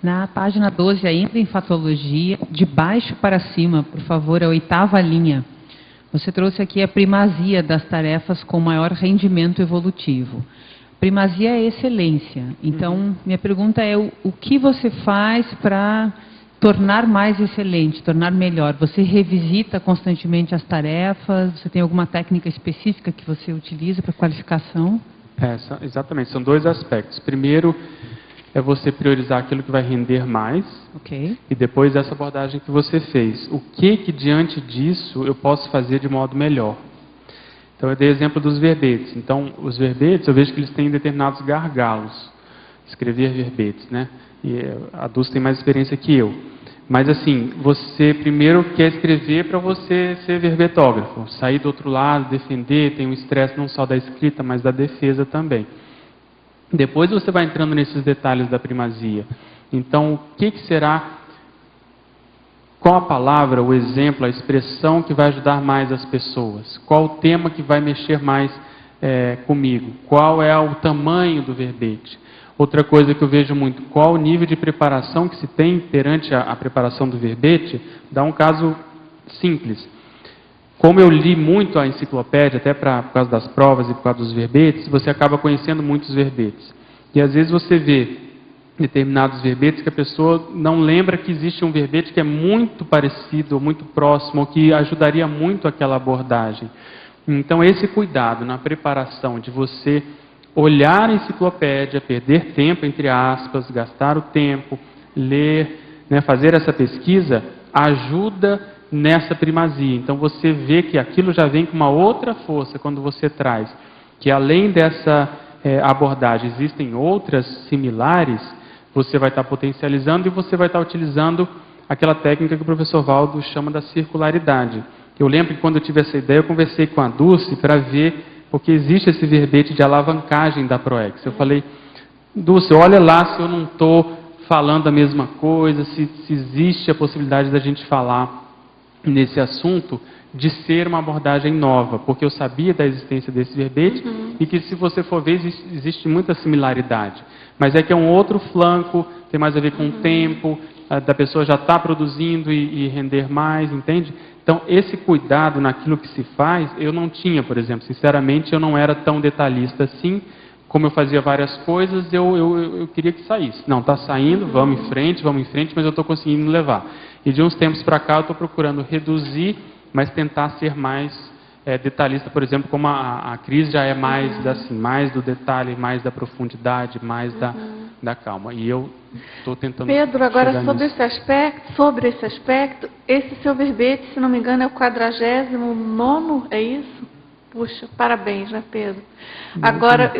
na página 12, ainda em fatologia, de baixo para cima, por favor, a 8ª linha, você trouxe aqui a primazia das tarefas com maior rendimento evolutivo. Primazia é excelência. Então, minha pergunta é o que você faz para tornar mais excelente, tornar melhor? Você revisita constantemente as tarefas? Você tem alguma técnica específica que você utiliza para qualificação? Exatamente, são 2 aspectos. Primeiro, é você priorizar aquilo que vai render mais. Okay. E depois essa abordagem que você fez. O que diante disso eu posso fazer de modo melhor? Então, eu dei exemplo dos verbetes. Então, os verbetes, eu vejo que eles têm determinados gargalos. Escrever verbetes, né? E a Dulce tem mais experiência que eu. Mas assim, você primeiro quer escrever para você ser verbetógrafo, sair do outro lado, defender, tem um estresse não só da escrita, mas da defesa também. Depois você vai entrando nesses detalhes da primazia. Então, o que será, qual a palavra, o exemplo, a expressão que vai ajudar mais as pessoas? Qual o tema que vai mexer mais comigo? Qual é o tamanho do verbete? Outra coisa que eu vejo muito, qual o nível de preparação que se tem perante a preparação do verbete? Dá um caso simples. Como eu li muito a enciclopédia, até por causa das provas e por causa dos verbetes, você acaba conhecendo muitos verbetes. E às vezes você vê determinados verbetes que a pessoa não lembra que existe um verbete que é muito parecido, ou muito próximo, ou que ajudaria muito aquela abordagem. Então, esse cuidado na preparação de você olhar a enciclopédia, perder tempo, entre aspas, gastar o tempo, ler, né, fazer essa pesquisa, ajuda nessa primazia. Então, você vê que aquilo já vem com uma outra força quando você traz, que além dessa abordagem existem outras similares, você vai estar potencializando e você vai estar utilizando aquela técnica que o professor Valdo chama da circularidade. Eu lembro que quando eu tive essa ideia, eu conversei com a Dulce para ver, porque existe esse verbete de alavancagem da ProEx. Eu falei, Dulce, olha lá se eu não estou falando a mesma coisa, se existe a possibilidade da gente falar nesse assunto de ser uma abordagem nova, porque eu sabia da existência desse verbete e que, se você for ver, existe muita similaridade. Mas é que é um outro flanco, tem mais a ver com o tempo, da pessoa já está produzindo e render mais, entende? Então, esse cuidado naquilo que se faz, eu não tinha, por exemplo. Sinceramente, eu não era tão detalhista assim. Como eu fazia várias coisas, eu queria que saísse. Não, está saindo, vamos em frente, mas eu estou conseguindo levar. E de uns tempos para cá, eu estou procurando reduzir, mas tentar ser mais detalhista, por exemplo, como a Cris já é mais, assim, mais do detalhe, mais da profundidade, mais da calma. E eu estou tentando... Pedro, agora sobre esse aspecto, esse seu verbete, se não me engano, é o 49º, é isso? Puxa, parabéns, né, Pedro? Agora,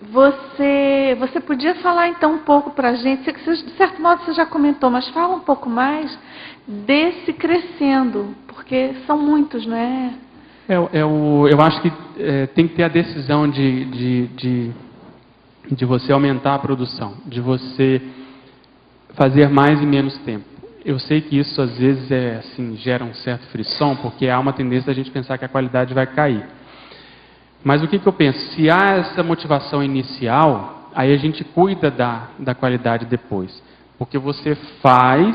você podia falar então um pouco para a gente, de certo modo você já comentou, mas fala um pouco mais desse crescendo, porque são muitos, não é? Eu acho que tem que ter a decisão de você aumentar a produção, de você fazer mais em menos tempo. Eu sei que isso às vezes assim, gera um certo frisson, porque há uma tendência da gente pensar que a qualidade vai cair. Mas o que eu penso? Se há essa motivação inicial, aí a gente cuida da qualidade depois. Porque você faz,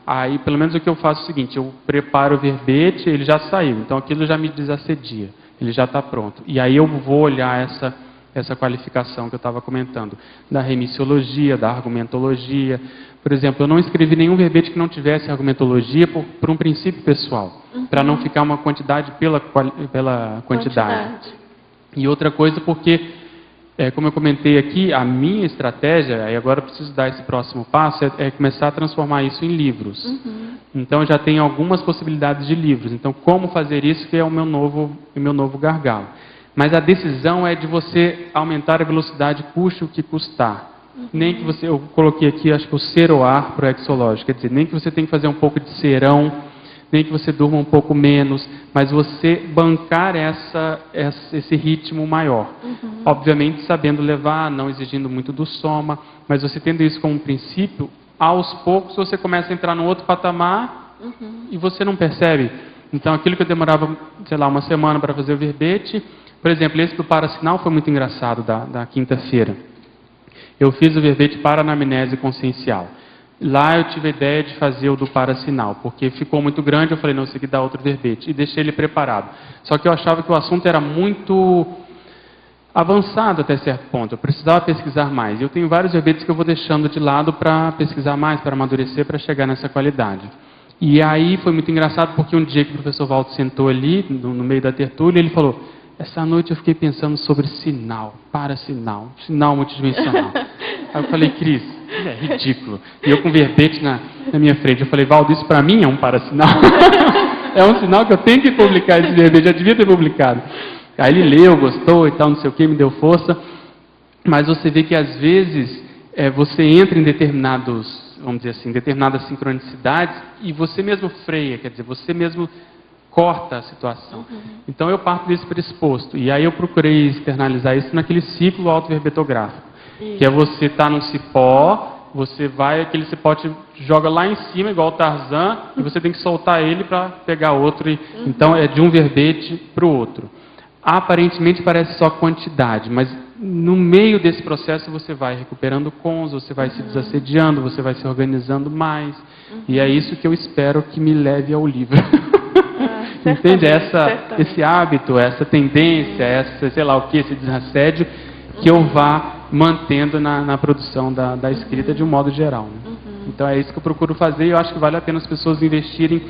aí pelo menos o que eu faço é o seguinte, eu preparo o verbete, ele já saiu, então aquilo já me desassedia, ele já está pronto. E aí eu vou olhar essa qualificação que eu estava comentando, da remissiologia, da argumentologia. Por exemplo, eu não escrevi nenhum verbete que não tivesse argumentologia por um princípio pessoal, para não ficar uma quantidade pela quantidade. E outra coisa porque, como eu comentei aqui, a minha estratégia, e agora eu preciso dar esse próximo passo, é começar a transformar isso em livros. Então, eu já tenho algumas possibilidades de livros. Então, como fazer isso, que é o meu novo gargalo. Mas a decisão é de você aumentar a velocidade, custe o que custar. Nem que você, eu coloquei aqui, acho que o seroar proexológico, quer dizer, nem que você tenha que fazer um pouco de serão, nem que você durma um pouco menos, mas você bancar esse ritmo maior. Obviamente, sabendo levar, não exigindo muito do soma, mas você tendo isso como princípio, aos poucos você começa a entrar no outro patamar e você não percebe. Então, aquilo que eu demorava, sei lá, uma semana para fazer o verbete, por exemplo, esse do parasinal foi muito engraçado, da quinta-feira. Eu fiz o verbete para anamnese consciencial. Lá eu tive a ideia de fazer o do parasinal, porque ficou muito grande, eu falei, não, isso aqui dá outro verbete, e deixei ele preparado. Só que eu achava que o assunto era muito avançado até certo ponto, eu precisava pesquisar mais. Eu tenho vários verbetes que eu vou deixando de lado para pesquisar mais, para amadurecer, para chegar nessa qualidade. E aí foi muito engraçado, porque um dia que o professor Valdo sentou ali, no meio da tertúlia, ele falou, essa noite eu fiquei pensando sobre sinal, parasinal, sinal multidimensional. Aí eu falei, Cris, é ridículo. E eu com verbete na minha frente, eu falei, Valdo, isso para mim é um parasinal? É um sinal que eu tenho que publicar esse verbete, já devia ter publicado. Aí ele leu, gostou e tal, não sei o que, me deu força. Mas você vê que às vezes você entra em determinadas sincronicidades e você mesmo freia, quer dizer, você mesmo corta a situação. Então eu parto desse pressuposto. E aí eu procurei externalizar isso naquele ciclo autoverbetográfico. Que é você estar num cipó, você vai, aquele cipó te joga lá em cima, igual o Tarzan, e você tem que soltar ele para pegar outro. Então é de um verbete para o outro. Aparentemente parece só quantidade, mas no meio desse processo você vai recuperando cons, você vai se desassediando, você vai se organizando mais. E é isso que eu espero que me leve ao livro. Entende? Esse hábito, essa tendência, sei lá o que, esse desassédio, que eu vá mantendo na produção da escrita de um modo geral. Né? Então é isso que eu procuro fazer e eu acho que vale a pena as pessoas investirem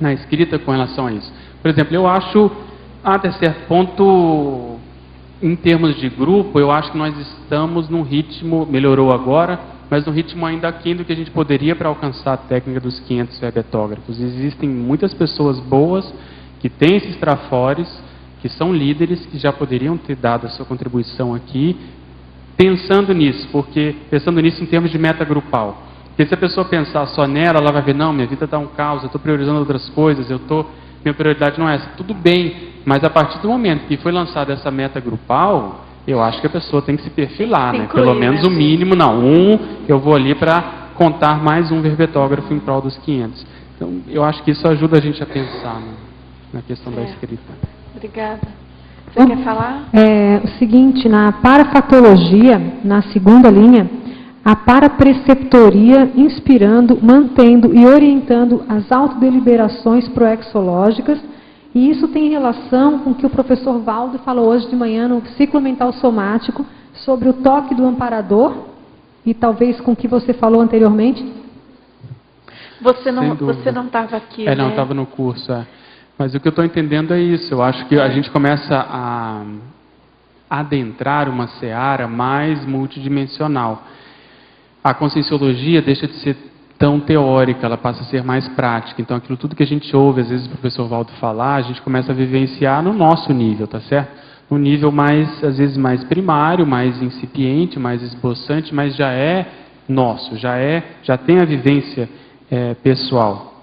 na escrita com relação a isso. Por exemplo, eu acho, até certo ponto, em termos de grupo, eu acho que nós estamos num ritmo, melhorou agora, mas num ritmo ainda aquém do que a gente poderia para alcançar a técnica dos 500 verbetógrafos. Existem muitas pessoas boas que têm esses trafores, que são líderes, que já poderiam ter dado a sua contribuição aqui, pensando nisso em termos de meta grupal. Porque se a pessoa pensar só nela, ela vai ver, não, minha vida está um caos, eu estou priorizando outras coisas, minha prioridade não é essa. Tudo bem, mas a partir do momento que foi lançada essa meta grupal, eu acho que a pessoa tem que se perfilar, né? Pelo menos o mínimo, eu vou ali para contar mais um verbetógrafo em prol dos 500. Então, eu acho que isso ajuda a gente a pensar na questão da escrita. Obrigada. Você quer falar? O seguinte, na parafatologia, na segunda linha, a parapreceptoria inspirando, mantendo e orientando as autodeliberações proexológicas, e isso tem relação com o que o professor Valdo falou hoje de manhã no ciclo mental somático, sobre o toque do amparador, e talvez com o que você falou anteriormente. Você não estava aqui, Não, estava no curso, Mas o que eu estou entendendo é isso, eu acho que a gente começa a adentrar uma seara mais multidimensional. A conscienciologia deixa de ser tão teórica, ela passa a ser mais prática. Então, aquilo tudo que a gente ouve, às vezes o professor Valdo falar, a gente começa a vivenciar no nosso nível, tá certo? No nível mais, às vezes, mais primário, mais incipiente, mais esboçante, mas já é nosso, já tem a vivência pessoal.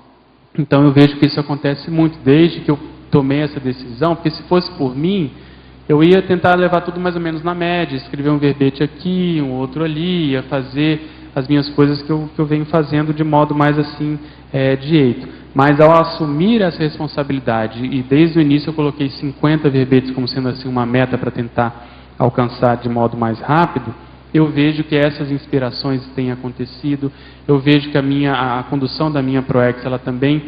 Então, eu vejo que isso acontece muito, desde que eu tomei essa decisão, porque se fosse por mim, eu ia tentar levar tudo mais ou menos na média, escrever um verbete aqui, um outro ali, ia fazer as minhas coisas que eu venho fazendo de modo mais assim, direito. Mas ao assumir essa responsabilidade, e desde o início eu coloquei 50 verbetes como sendo assim uma meta para tentar alcançar de modo mais rápido, eu vejo que essas inspirações têm acontecido, eu vejo que a condução da minha ProEx, ela também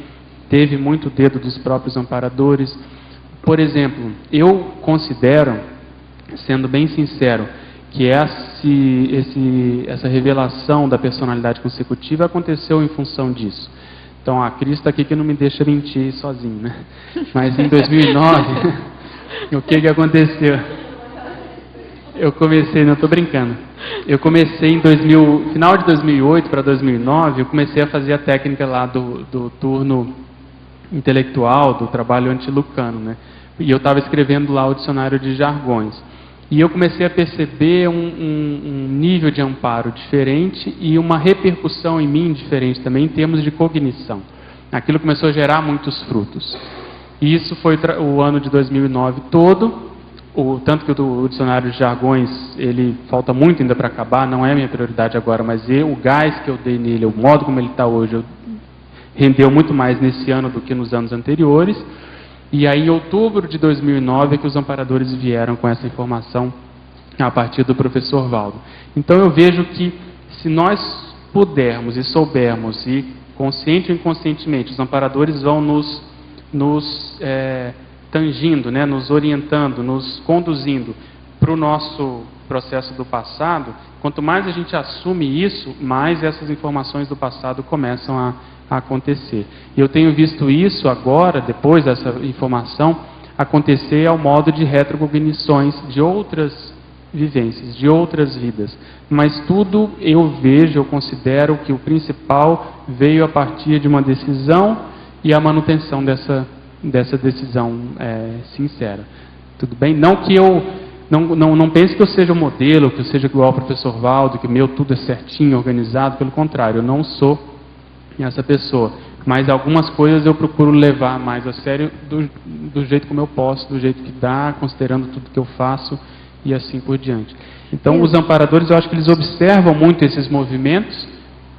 teve muito dedo dos próprios amparadores. Por exemplo, eu considero, sendo bem sincero, que essa revelação da personalidade consecutiva aconteceu em função disso. Então, a Cris está aqui que não me deixa mentir sozinho, né? Mas em 2009, o que aconteceu? Eu comecei, não estou brincando, eu comecei em final de 2008 para 2009, eu comecei a fazer a técnica lá do turno intelectual, do trabalho antilucano, né? E eu estava escrevendo lá o dicionário de jargões. E eu comecei a perceber um nível de amparo diferente e uma repercussão em mim diferente também em termos de cognição. Aquilo começou a gerar muitos frutos. E isso foi o ano de 2009 todo, tanto que o dicionário de jargões, ele falta muito ainda para acabar, não é minha prioridade agora, mas o gás que eu dei nele, o modo como ele está hoje, rendeu muito mais nesse ano do que nos anos anteriores. E aí, em outubro de 2009, é que os amparadores vieram com essa informação a partir do professor Valdo. Então, eu vejo que se nós pudermos e soubermos, e consciente ou inconscientemente, os amparadores vão nos tangindo, né, nos orientando, nos conduzindo para o nosso processo do passado, quanto mais a gente assume isso, mais essas informações do passado começam a acontecer. E eu tenho visto isso agora, depois dessa informação, acontecer ao modo de retrocognições de outras vivências, de outras vidas. Mas tudo eu considero que o principal veio a partir de uma decisão e a manutenção dessa decisão sincera. Tudo bem? Não que eu não pense que eu seja o modelo, que eu seja igual ao professor Valdo, que o meu tudo é certinho, organizado, pelo contrário, eu não sou essa pessoa, mas algumas coisas eu procuro levar mais a sério do jeito como eu posso, do jeito que dá, considerando tudo que eu faço e assim por diante. Então, os amparadores, eu acho que eles observam muito esses movimentos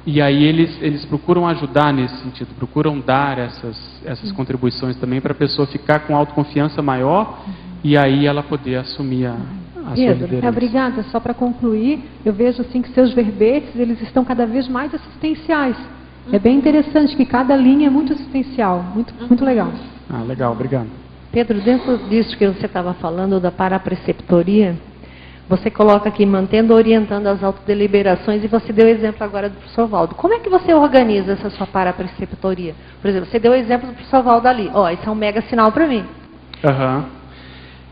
e aí eles procuram ajudar nesse sentido, procuram dar essas contribuições também para a pessoa ficar com autoconfiança maior e aí ela poder assumir a sua liderança. Obrigada. Só para concluir, eu vejo assim que seus verbetes, eles estão cada vez mais assistenciais. É bem interessante que cada linha é muito assistencial, muito legal. Legal, obrigado. Pedro, dentro disso que você estava falando da parapreceptoria, Você coloca aqui, mantendo, orientando as autodeliberações, e você deu o exemplo agora do professor Valdo. Como é que você organiza essa sua parapreceptoria? Por exemplo, você deu o exemplo do professor Valdo ali. Ó, isso é um mega sinal para mim. Aham.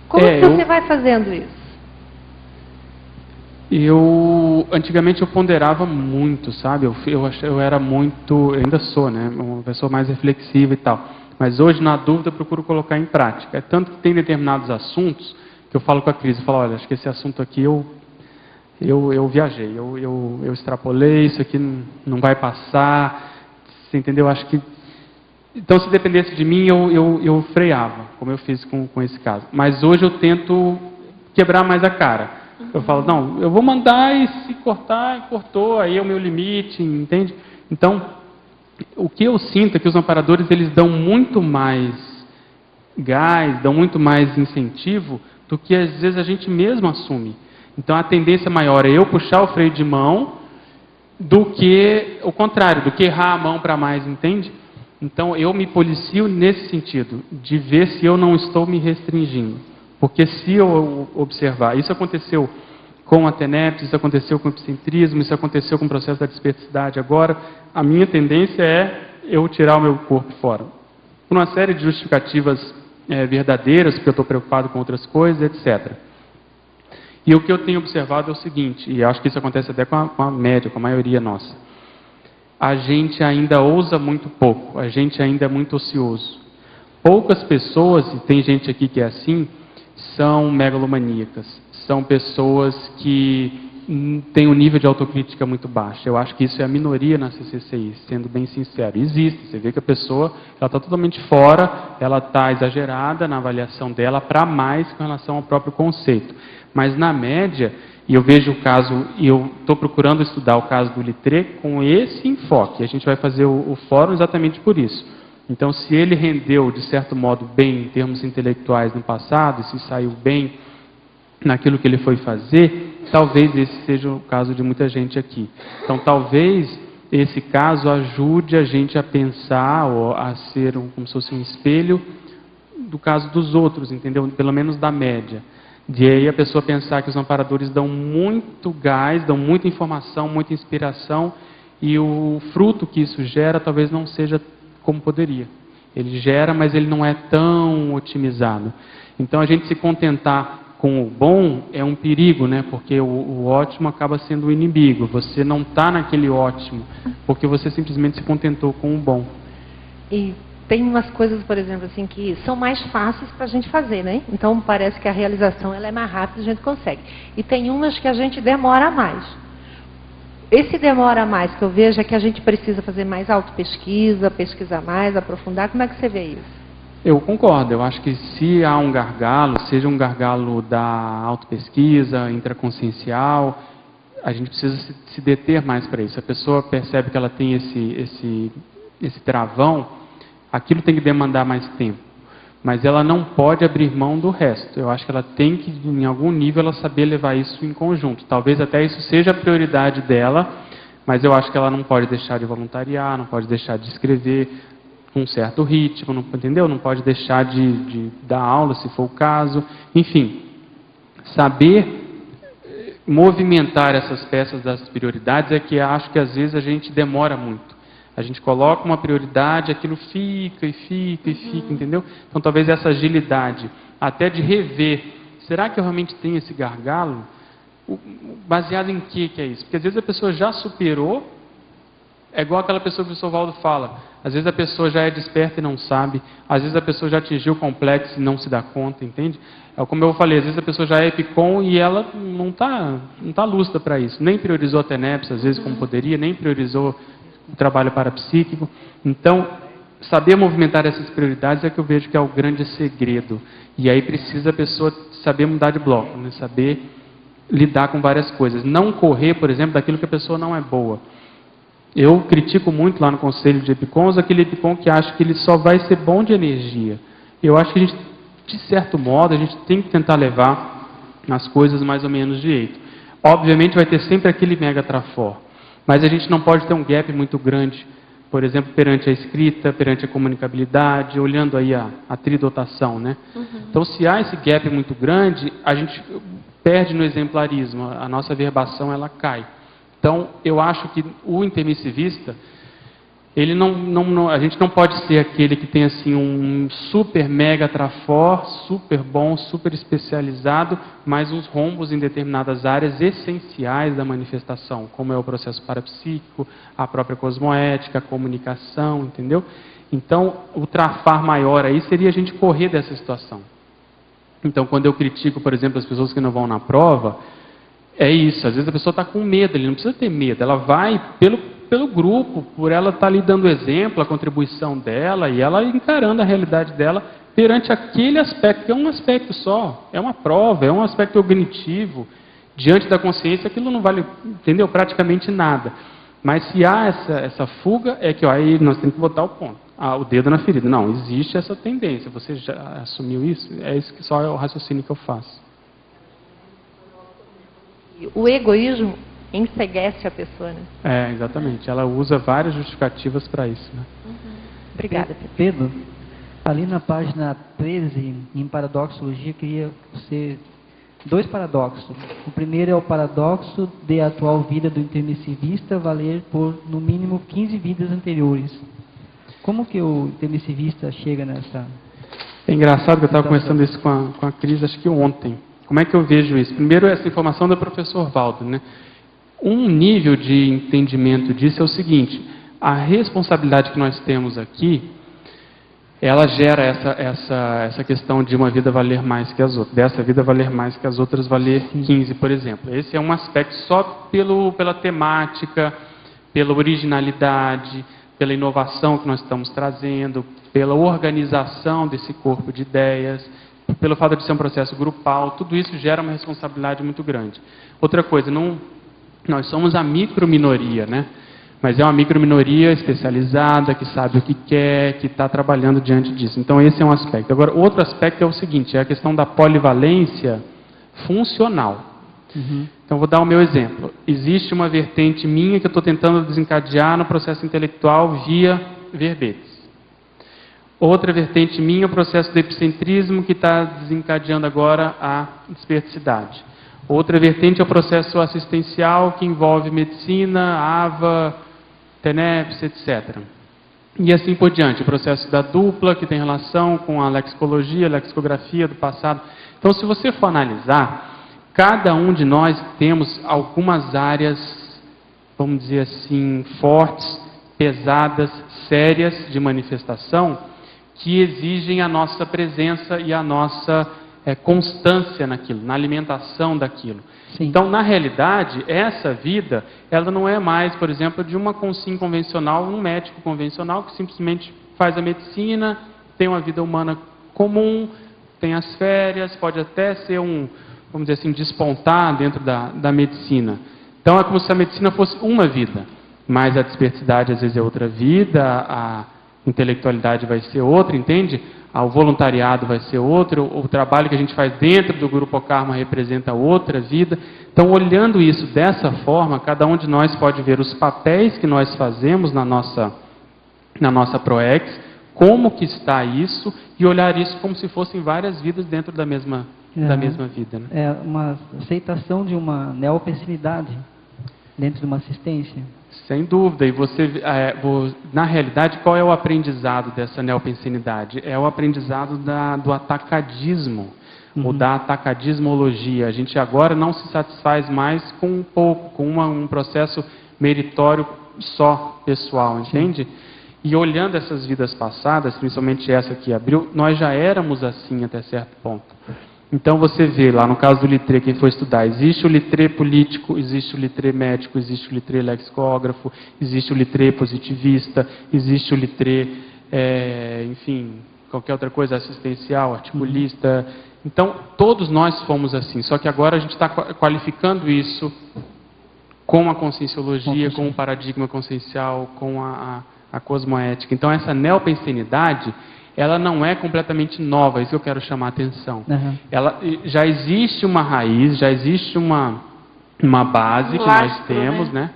Como que você vai fazendo isso? Antigamente eu ponderava muito, sabe? Eu era muito, eu ainda sou, né? Uma pessoa mais reflexiva e tal. Mas hoje, na dúvida, eu procuro colocar em prática. É tanto que tem determinados assuntos que eu falo com a Cris, eu falo, olha, acho que esse assunto aqui eu viajei, eu extrapolei, isso aqui não vai passar, você entendeu? Acho que... Então, se dependesse de mim, eu freava, como eu fiz com esse caso. Mas hoje eu tento quebrar mais a cara. Eu falo, não, eu vou mandar e se cortar, cortou, aí é o meu limite, entende? Então, o que eu sinto é que os amparadores, eles dão muito mais gás, dão muito mais incentivo do que às vezes a gente mesmo assume. Então, a tendência maior é eu puxar o freio de mão do que o contrário, do que errar a mão para mais, entende? Então, eu me policio nesse sentido, de ver se eu não estou me restringindo. Porque se eu observar, isso aconteceu com a TENEPS, isso aconteceu com o epicentrismo, isso aconteceu com o processo da dispersidade agora, a minha tendência é eu tirar o meu corpo fora. Por uma série de justificativas verdadeiras, porque eu estou preocupado com outras coisas, etc. E o que eu tenho observado é o seguinte, e acho que isso acontece até com a média, com a maioria nossa. A gente ainda ousa muito pouco, a gente ainda é muito ocioso. Poucas pessoas, e tem gente aqui que é assim, são megalomaníacas. São pessoas que têm um nível de autocrítica muito baixo. Eu acho que isso é a minoria na CCCI, sendo bem sincero. Existe, você vê que a pessoa está totalmente fora, ela está exagerada na avaliação dela para mais com relação ao próprio conceito. Mas na média, e eu vejo o caso, e eu estou procurando estudar o caso do Littré com esse enfoque. A gente vai fazer o fórum exatamente por isso. Então, se ele rendeu, de certo modo, bem em termos intelectuais no passado, e se saiu bem naquilo que ele foi fazer, talvez esse seja o caso de muita gente aqui. Então, talvez esse caso ajude a gente a pensar, ou a ser como se fosse um espelho do caso dos outros, entendeu? Pelo menos da média. De aí a pessoa pensar que os amparadores dão muito gás, dão muita informação, muita inspiração, e o fruto que isso gera talvez não seja como poderia. Ele gera, mas ele não é tão otimizado. Então, a gente se contentar com o bom é um perigo, né? Porque o ótimo acaba sendo o inimigo. Você não está naquele ótimo, porque você simplesmente se contentou com o bom. E tem umas coisas, por exemplo, assim, que são mais fáceis para a gente fazer, né? Então, parece que a realização ela é mais rápida, a gente consegue. E tem umas que a gente demora mais. Esse demora mais que eu vejo é que a gente precisa fazer mais autopesquisa, pesquisar mais, aprofundar. Como é que você vê isso? Eu concordo. Eu acho que se há um gargalo, seja um gargalo da autopesquisa, intraconsciencial, a gente precisa se deter mais para isso. A pessoa percebe que ela tem esse travão, aquilo tem que demandar mais tempo. Mas ela não pode abrir mão do resto. Eu acho que ela tem que, em algum nível, ela saber levar isso em conjunto. Talvez até isso seja a prioridade dela, mas eu acho que ela não pode deixar de voluntariar, não pode deixar de escrever com um certo ritmo, não, entendeu? Não pode deixar de dar aula, se for o caso. Enfim, saber movimentar essas peças das prioridades é que acho que às vezes a gente demora muito. A gente coloca uma prioridade, aquilo fica e fica e fica, entendeu? Então, talvez essa agilidade, até de rever, será que eu realmente tenho esse gargalo? Baseado em que é isso? Porque às vezes a pessoa já superou, é igual aquela pessoa que o professor Valdo fala, às vezes a pessoa já é desperta e não sabe, às vezes a pessoa já atingiu o complexo e não se dá conta, entende? É como eu falei, às vezes a pessoa já é epicom e ela não tá lúcida para isso, nem priorizou a TENEPS, às vezes como poderia, nem priorizou o trabalho parapsíquico. Então, saber movimentar essas prioridades é que eu vejo que é o grande segredo. E aí precisa a pessoa saber mudar de bloco, né? Saber lidar com várias coisas. Não correr, por exemplo, daquilo que a pessoa não é boa. Eu critico muito lá no Conselho de Epicons aquele epicom que acha que ele só vai ser bom de energia. Eu acho que a gente, de certo modo, a gente tem que tentar levar as coisas mais ou menos direito. Obviamente vai ter sempre aquele mega trafor. Mas a gente não pode ter um gap muito grande, por exemplo, perante a escrita, perante a comunicabilidade, olhando aí a tridotação, né? Então, se há esse gap muito grande, a gente perde no exemplarismo, a nossa verbação ela cai. Então, eu acho que o intermissivista, ele a gente não pode ser aquele que tem assim um super mega trafor, super bom, super especializado, mas uns rombos em determinadas áreas essenciais da manifestação, como é o processo parapsíquico, a própria cosmoética, a comunicação, entendeu? Então, o trafar maior aí seria a gente correr dessa situação. Então, quando eu critico, por exemplo, as pessoas que não vão na prova, é isso, às vezes a pessoa está com medo, ele não precisa ter medo, ela vai pelo grupo, por ela estar lhe dando exemplo, a contribuição dela, e ela encarando a realidade dela perante aquele aspecto, que é um aspecto só, é uma prova, é um aspecto cognitivo, diante da consciência aquilo não vale, entendeu, praticamente nada. Mas se há essa fuga, é que ó, aí nós temos que botar o dedo na ferida. Não, existe essa tendência, você já assumiu isso? É isso que só é o raciocínio que eu faço. O egoísmo enceguece a pessoa, né? É, exatamente. Ela usa várias justificativas para isso, né? Obrigada, Pedro. Ali na página 13, em Paradoxologia, queria ser 2 paradoxos. O primeiro é o paradoxo de a atual vida do intermissivista valer por, no mínimo, 15 vidas anteriores. Como que o intermissivista chega nessa... É engraçado que eu estava conversando isso com a Cris, acho que ontem. Como é que eu vejo isso? Primeiro, essa informação do professor Valdo, né? Um nível de entendimento disso é o seguinte: a responsabilidade que nós temos aqui, ela gera essa questão de uma vida valer mais que as outras, dessa vida valer mais que as outras valer 15, por exemplo. Esse é um aspecto só pela temática, pela originalidade, pela inovação que nós estamos trazendo, pela organização desse corpo de ideias, pelo fato de ser um processo grupal, tudo isso gera uma responsabilidade muito grande. Outra coisa, nós somos a microminoria, né? Mas é uma microminoria especializada, que sabe o que quer, que está trabalhando diante disso. Então esse é um aspecto. Agora, outro aspecto é o seguinte, é a questão da polivalência funcional. Então vou dar o meu exemplo. Existe uma vertente minha que eu estou tentando desencadear no processo intelectual via verbetes. Outra vertente minha é o processo do epicentrismo, que está desencadeando agora a desperticidade. Outra vertente é o processo assistencial, que envolve medicina, AVA, TENEPS, etc. E assim por diante. O processo da dupla, que tem relação com a lexicologia, a lexicografia do passado. Então, se você for analisar, cada um de nós temos algumas áreas, vamos dizer assim, fortes, pesadas, sérias de manifestação, que exigem a nossa presença e a nossa constância naquilo, na alimentação daquilo. Sim. Então, na realidade, essa vida, ela não é mais, por exemplo, de uma consim convencional, um médico convencional que simplesmente faz a medicina, tem uma vida humana comum, tem as férias, pode até ser vamos dizer assim, despontar dentro da medicina. Então, é como se a medicina fosse uma vida, mas a desperticidade às vezes é outra vida, a intelectualidade vai ser outra, entende? O voluntariado vai ser outro, o trabalho que a gente faz dentro do Grupo Karma representa outra vida. Então, olhando isso dessa forma, cada um de nós pode ver os papéis que nós fazemos na nossa ProEx, como que está isso, e olhar isso como se fossem várias vidas dentro da mesma vida. Né? É uma aceitação de uma neopensinidade dentro de uma assistência. Sem dúvida. E na realidade, qual é o aprendizado dessa neopensinidade? É o aprendizado do atacadismo, ou da atacadismologia. A gente agora não se satisfaz mais com um pouco, com um processo meritório só pessoal, entende? E olhando essas vidas passadas, principalmente essa que abriu, nós já éramos assim até certo ponto. Então você vê lá no caso do litrê, quem for estudar, existe o litrê político, existe o litrê médico, existe o litrê lexicógrafo, existe o litrê positivista, existe o litrê, enfim, qualquer outra coisa, assistencial, articulista. Então todos nós fomos assim, só que agora a gente está qualificando isso com a conscienciologia, com o paradigma consciencial, com a cosmoética. Então essa neopensinidade, ela não é completamente nova, isso que eu quero chamar a atenção. Ela, já existe uma raiz, já existe uma base que nós temos, né?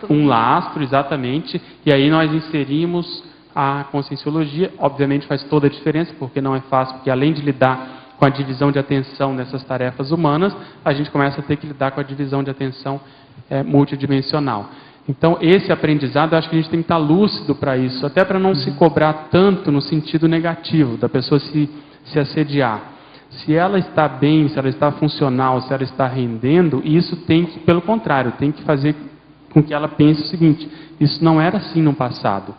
Um lastro, exatamente, e aí nós inserimos a conscienciologia. Obviamente faz toda a diferença, porque não é fácil, porque além de lidar com a divisão de atenção nessas tarefas humanas, a gente começa a ter que lidar com a divisão de atenção multidimensional. Então, esse aprendizado, eu acho que a gente tem que estar lúcido para isso, até para não se cobrar tanto no sentido negativo, da pessoa se assediar. Se ela está bem, se ela está funcional, se ela está rendendo, isso tem que, pelo contrário, tem que fazer com que ela pense o seguinte: isso não era assim no passado.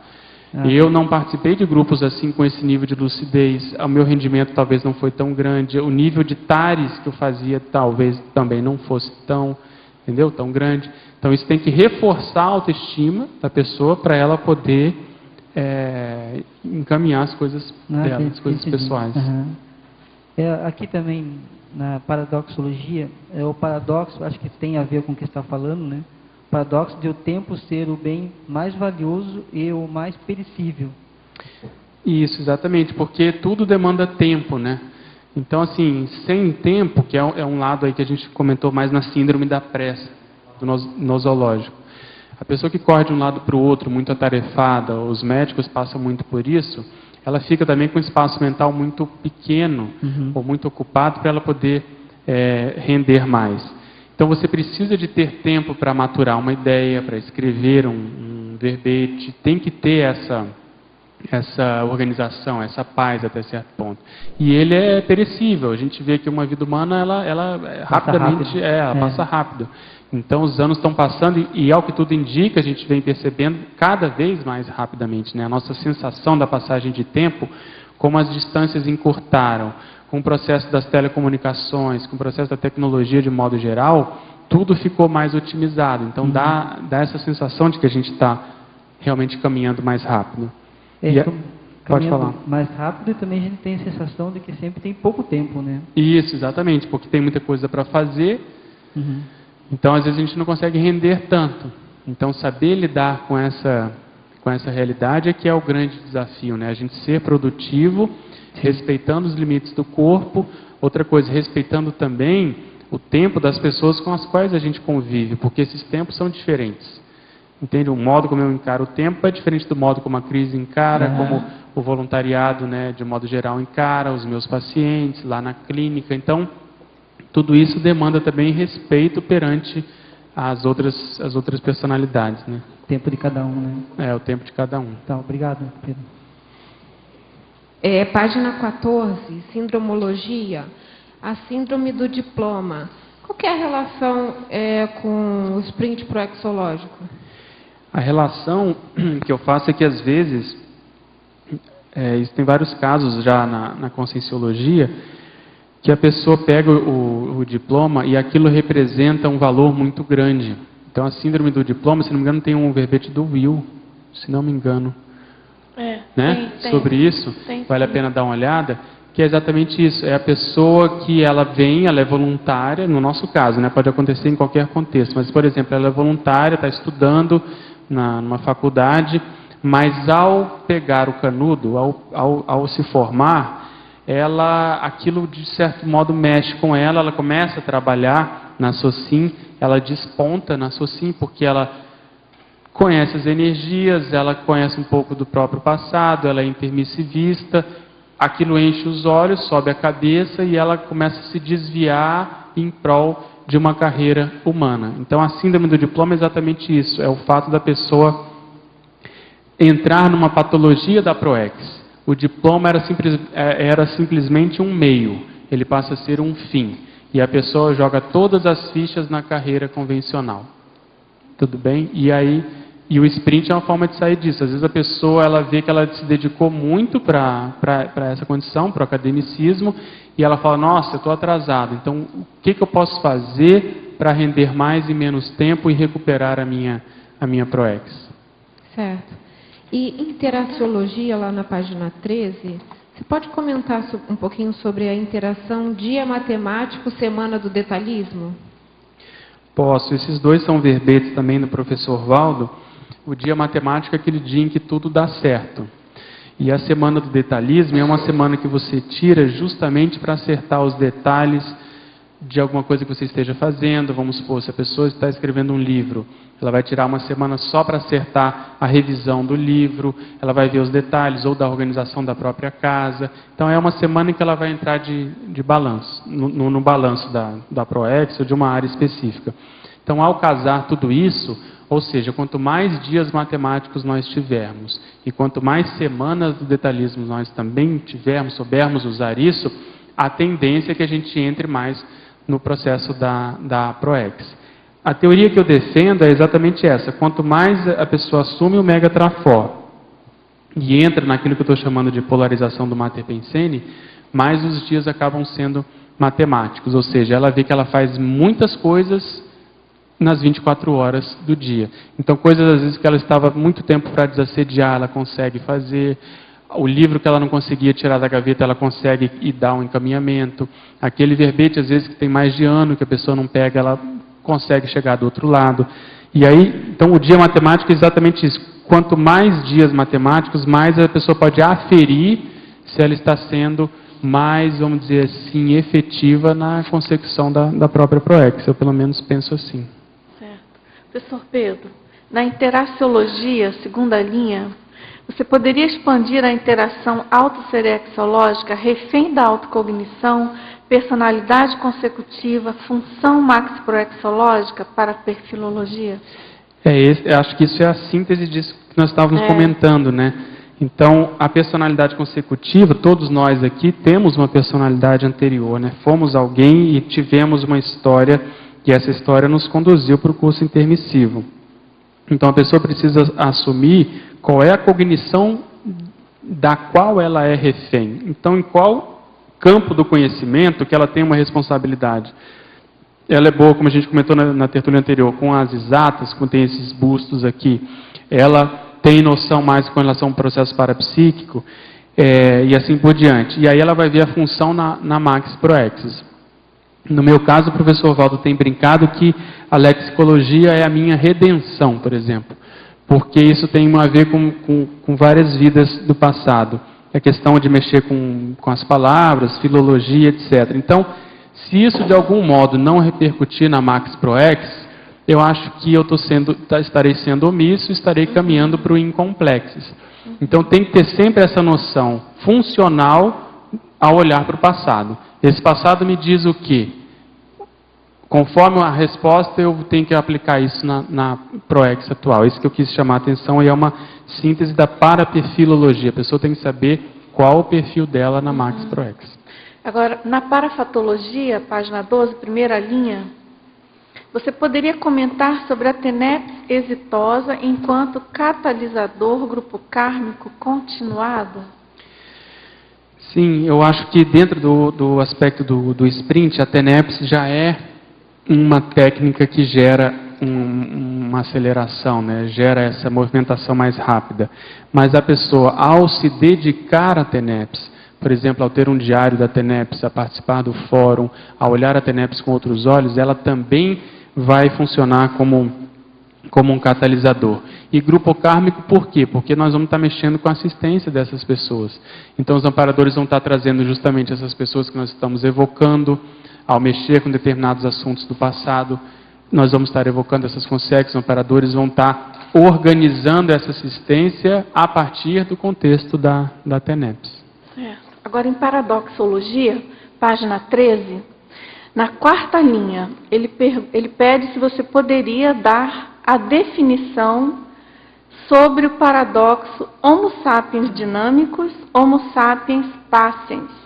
Eu não participei de grupos assim com esse nível de lucidez, o meu rendimento talvez não foi tão grande, o nível de tares que eu fazia talvez também não fosse tão grande. Então isso tem que reforçar a autoestima da pessoa para ela poder encaminhar as coisas dela, as coisas pessoais. Aqui também, na paradoxologia, o paradoxo, acho que tem a ver com o que você está falando, né? O paradoxo de o tempo ser o bem mais valioso e o mais perecível. Isso, exatamente, porque tudo demanda tempo, né? Então, assim, sem tempo, que é um lado aí que a gente comentou mais na síndrome da pressa, do nosológico. A pessoa que corre de um lado para o outro, muito atarefada, os médicos passam muito por isso, ela fica também com um espaço mental muito pequeno, ou muito ocupado, para ela poder render mais. Então você precisa de ter tempo para maturar uma ideia, para escrever um verbete, tem que ter essa organização, essa paz até certo ponto. E ele é perecível, a gente vê que uma vida humana, ela rapidamente, ela passa rápido. Então os anos estão passando e ao que tudo indica, a gente vem percebendo cada vez mais rapidamente, né? A nossa sensação da passagem de tempo, como as distâncias encurtaram, com o processo das telecomunicações, com o processo da tecnologia de modo geral, tudo ficou mais otimizado. Então dá essa sensação de que a gente está realmente caminhando mais rápido. Pode falar. Mais rápido, e também a gente tem a sensação de que sempre tem pouco tempo, né? Isso, exatamente, porque tem muita coisa para fazer, então às vezes a gente não consegue render tanto. Então saber lidar com essa realidade é que é o grande desafio, né? A gente ser produtivo, respeitando os limites do corpo, outra coisa, respeitando também o tempo das pessoas com as quais a gente convive, porque esses tempos são diferentes. Entende? O modo como eu encaro o tempo é diferente do modo como a crise encara, como o voluntariado, né, de modo geral encara, os meus pacientes lá na clínica. Então, tudo isso demanda também respeito perante as outras personalidades, né? O tempo de cada um, né? O tempo de cada um. Tá, obrigado, Pedro. Página 14, Sindromologia, a síndrome do diploma. Qual que é a relação com o sprint proexológico? A relação que eu faço é que, às vezes, existem vários casos já na conscienciologia, que a pessoa pega o diploma e aquilo representa um valor muito grande. Então, a síndrome do diploma, se não me engano, tem um verbete do Will, se não me engano. Né? Tem, sobre isso, vale a pena dar uma olhada, que é exatamente isso, é a pessoa que ela vem, ela é voluntária, no nosso caso, né? Pode acontecer em qualquer contexto, mas, por exemplo, ela é voluntária, está estudando numa faculdade, mas ao pegar o canudo, ao se formar, aquilo de certo modo mexe com ela começa a trabalhar na SOCIM, ela desponta na SOCIM, porque ela conhece as energias, ela conhece um pouco do próprio passado, ela é intermissivista, aquilo enche os olhos, sobe a cabeça e ela começa a se desviar em prol de uma carreira humana. Então a síndrome do diploma é exatamente isso, é o fato da pessoa entrar numa patologia da ProEx. O diploma era simplesmente um meio, ele passa a ser um fim, e a pessoa joga todas as fichas na carreira convencional. Tudo bem? E o sprint é uma forma de sair disso. Às vezes a pessoa ela vê que ela se dedicou muito para essa condição, para o academicismo, e ela fala, nossa, eu estou atrasado, então o que eu posso fazer para render mais em menos tempo e recuperar a minha ProEx? Certo. E interaciologia, lá na página 13, você pode comentar um pouquinho sobre a interação dia matemático, semana do detalhismo? Posso. Esses dois são verbetes também do professor Valdo. O dia matemático é aquele dia em que tudo dá certo. E a semana do detalhismo é uma semana que você tira justamente para acertar os detalhes de alguma coisa que você esteja fazendo. Vamos supor, se a pessoa está escrevendo um livro, ela vai tirar uma semana só para acertar a revisão do livro, ela vai ver os detalhes ou da organização da própria casa. Então é uma semana em que ela vai entrar de balanço, no balanço da ProEx ou de uma área específica. Então, ao casar tudo isso, ou seja, quanto mais dias matemáticos nós tivermos e quanto mais semanas do detalhismo nós também tivermos, soubermos usar isso, a tendência é que a gente entre mais no processo da ProEx. A teoria que eu defendo é exatamente essa. Quanto mais a pessoa assume o Mega Trafor e entra naquilo que eu estou chamando de polarização do Mater Pensene, mais os dias acabam sendo matemáticos. Ou seja, ela vê que ela faz muitas coisas nas 24 horas do dia. Então, coisas às vezes que ela estava muito tempo para desassediar, ela consegue fazer. O livro que ela não conseguia tirar da gaveta, ela consegue e dar um encaminhamento. Aquele verbete, às vezes, que tem mais de ano, que a pessoa não pega, ela consegue chegar do outro lado. E aí, então, o dia matemático é exatamente isso. Quanto mais dias matemáticos, mais a pessoa pode aferir se ela está sendo mais, vamos dizer assim, efetiva na consecução da própria ProEx. Eu, pelo menos, penso assim. Certo. Professor Pedro, na interaciologia, segunda linha, você poderia expandir a interação autocerexológica refém da autocognição, personalidade consecutiva, função maxiproexológica para a perfilologia? Acho que isso é a síntese disso que nós estávamos comentando, né? Então, a personalidade consecutiva, todos nós aqui temos uma personalidade anterior, né? Fomos alguém e tivemos uma história, e essa história nos conduziu para o curso intermissivo. Então, a pessoa precisa assumir qual é a cognição da qual ela é refém. Então, em qual campo do conhecimento que ela tem uma responsabilidade. Ela é boa, como a gente comentou na tertúlia anterior, com as exatas, como tem esses bustos aqui. Ela tem noção mais com relação ao processo parapsíquico, e assim por diante. E aí ela vai ver a função na Max Proexis. No meu caso, o professor Valdo tem brincado que a lexicologia é a minha redenção, por exemplo. Porque isso tem a ver com várias vidas do passado. A questão de mexer com as palavras, filologia, etc. Então, se isso de algum modo não repercutir na Max Proex, eu acho que eu estarei sendo omisso, estarei caminhando para o incomplexes. Então, tem que ter sempre essa noção funcional ao olhar para o passado. Esse passado me diz o quê? Conforme a resposta, eu tenho que aplicar isso na ProEx atual. Isso que eu quis chamar a atenção, e é uma síntese da paraperfilologia. A pessoa tem que saber qual o perfil dela na Max ProEx. Agora, na parafatologia, página 12, primeira linha, você poderia comentar sobre a TENEPS exitosa enquanto catalisador grupo kármico continuado? Sim, eu acho que dentro do aspecto do sprint, a TENEPS já é uma técnica que gera uma aceleração, né? Gera essa movimentação mais rápida. Mas a pessoa, ao se dedicar à TENEPS, por exemplo, ao ter um diário da TENEPS, a participar do fórum, a olhar a TENEPS com outros olhos, ela também vai funcionar como um catalisador. E grupo kármico, por quê? Porque nós vamos estar mexendo com a assistência dessas pessoas. Então, os amparadores vão estar trazendo justamente essas pessoas que nós estamos evocando. Ao mexer com determinados assuntos do passado, nós vamos estar evocando essas consequências, os amparadores vão estar organizando essa assistência a partir do contexto da TENEPS. Certo. Agora, em paradoxologia, página 13, na quarta linha, ele pede se você poderia dar a definição sobre o paradoxo Homo sapiens dinâmicos, Homo sapiens paciens.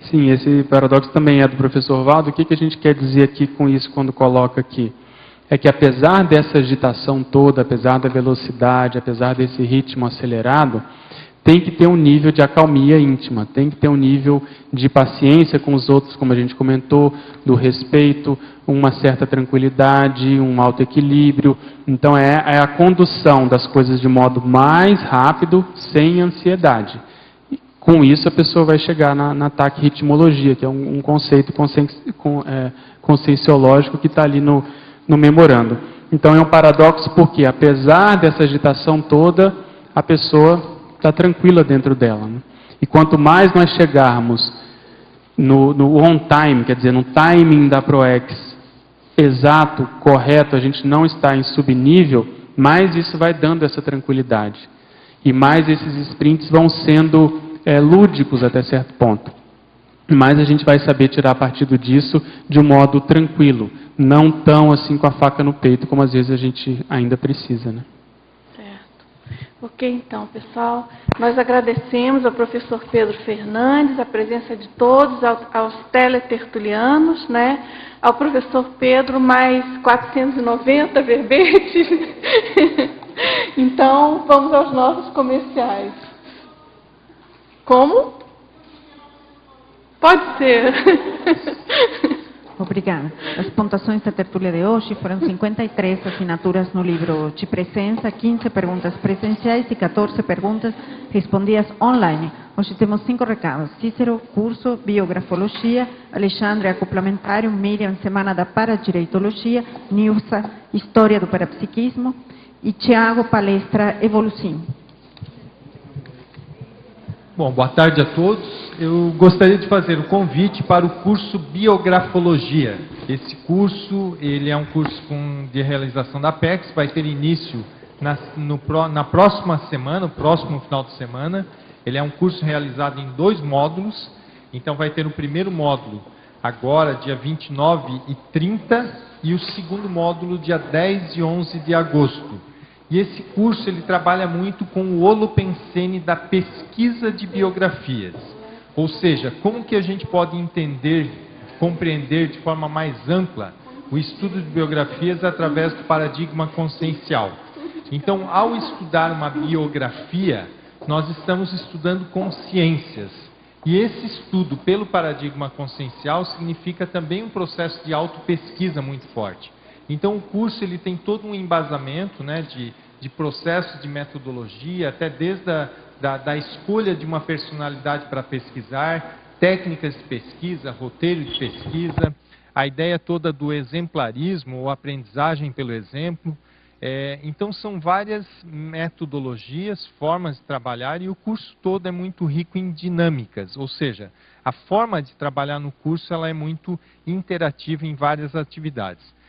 Sim, esse paradoxo também é do professor Valdo. O que a gente quer dizer aqui com isso quando coloca aqui? É que apesar dessa agitação toda, apesar da velocidade, apesar desse ritmo acelerado, tem que ter um nível de acalmia íntima, tem que ter um nível de paciência com os outros, como a gente comentou, do respeito, uma certa tranquilidade, um alto equilíbrio. Então é a condução das coisas de modo mais rápido, sem ansiedade. Com isso, a pessoa vai chegar na taquirritmologia, que é um conceito conscienciológico que está ali no memorando. Então, é um paradoxo porque, apesar dessa agitação toda, a pessoa está tranquila dentro dela. Né? E quanto mais nós chegarmos no on time, quer dizer, no timing da ProEx exato, correto, a gente não está em subnível, mais isso vai dando essa tranquilidade. E mais esses sprints vão sendo lúdicos até certo ponto. Mas a gente vai saber tirar partido disso de um modo tranquilo, não tão assim com a faca no peito, como às vezes a gente ainda precisa, né? Ok, então, pessoal, nós agradecemos ao professor Pedro Fernandes, a presença de todos, aos teletertulianos, né? Ao professor Pedro, mais 490 verbetes. Então, vamos aos nossos comerciais. Como? Pode ser. Obrigada. As pontuações da tertúlia de hoje foram 53 assinaturas no livro de presença, 15 perguntas presenciais e 14 perguntas respondidas online. Hoje temos 5 recados. Cícero, curso, biografologia, Alexandre, acoplamentário, Miriam, semana da paradireitologia, Nilsa, história do parapsiquismo e Tiago, palestra Evolução. Bom, boa tarde a todos. Eu gostaria de fazer um convite para o curso Biografologia. Esse curso, ele é um curso de realização da Apex, vai ter início na próxima semana, no próximo final de semana. Ele é um curso realizado em 2 módulos, então vai ter o primeiro módulo agora, dia 29 e 30, e o segundo módulo, dia 10 e 11 de agosto. E esse curso, ele trabalha muito com o holopensene da pesquisa de biografias. Ou seja, como que a gente pode entender, compreender de forma mais ampla o estudo de biografias através do paradigma consciencial. Então, ao estudar uma biografia, nós estamos estudando consciências. E esse estudo pelo paradigma consciencial significa também um processo de autopesquisa muito forte. Então, o curso ele tem todo um embasamento, né, de processo de metodologia, até desde da escolha de uma personalidade para pesquisar, técnicas de pesquisa, roteiro de pesquisa, a ideia toda do exemplarismo ou aprendizagem pelo exemplo. Então são várias metodologias, formas de trabalhar, e o curso todo é muito rico em dinâmicas, ou seja, a forma de trabalhar no curso ela é muito interativa em várias atividades.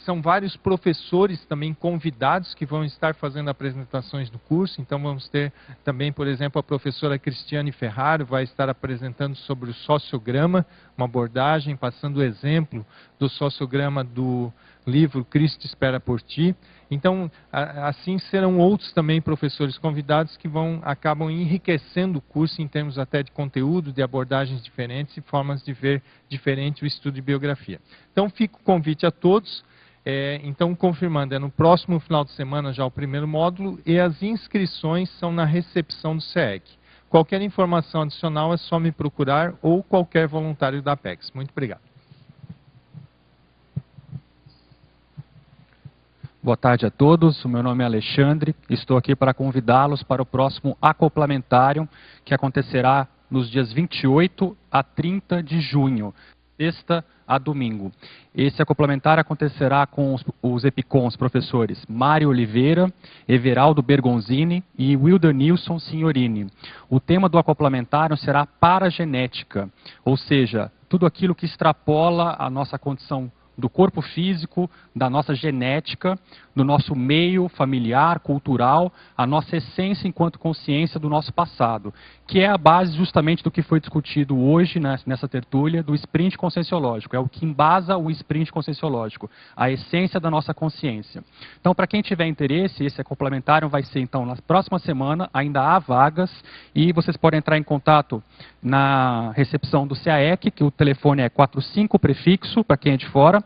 São vários professores também convidados que vão estar fazendo apresentações no curso. Então vamos ter também, por exemplo, a professora Cristiane Ferraro vai estar apresentando sobre o sociograma, uma abordagem, passando o exemplo do sociograma do livro Cristo Espera por Ti. Então, assim serão outros também professores convidados que acabam enriquecendo o curso em termos até de conteúdo, de abordagens diferentes e formas de ver diferente o estudo de biografia. Então, fica o convite a todos. Então, confirmando, no próximo final de semana já o primeiro módulo e as inscrições são na recepção do CEEC. Qualquer informação adicional é só me procurar ou qualquer voluntário da Apex. Muito obrigado. Boa tarde a todos, o meu nome é Alexandre, estou aqui para convidá-los para o próximo acoplamentário, que acontecerá nos dias 28 a 30 de junho, sexta a domingo. Esse acoplamentário acontecerá com os EPICONs professores Mário Oliveira, Everaldo Bergonzini e Wilder Nilson Signorini. O tema do acoplamentário será paragenética, ou seja, tudo aquilo que extrapola a nossa condição do corpo físico, da nossa genética, do nosso meio familiar, cultural, a nossa essência enquanto consciência do nosso passado, que é a base justamente do que foi discutido hoje nessa tertúlia do sprint conscienciológico, é o que embasa o sprint conscienciológico, a essência da nossa consciência. Então, para quem tiver interesse, esse complementário vai ser, então, na próxima semana, ainda há vagas, e vocês podem entrar em contato na recepção do CAEC, que o telefone é 45 prefixo, para quem é de fora,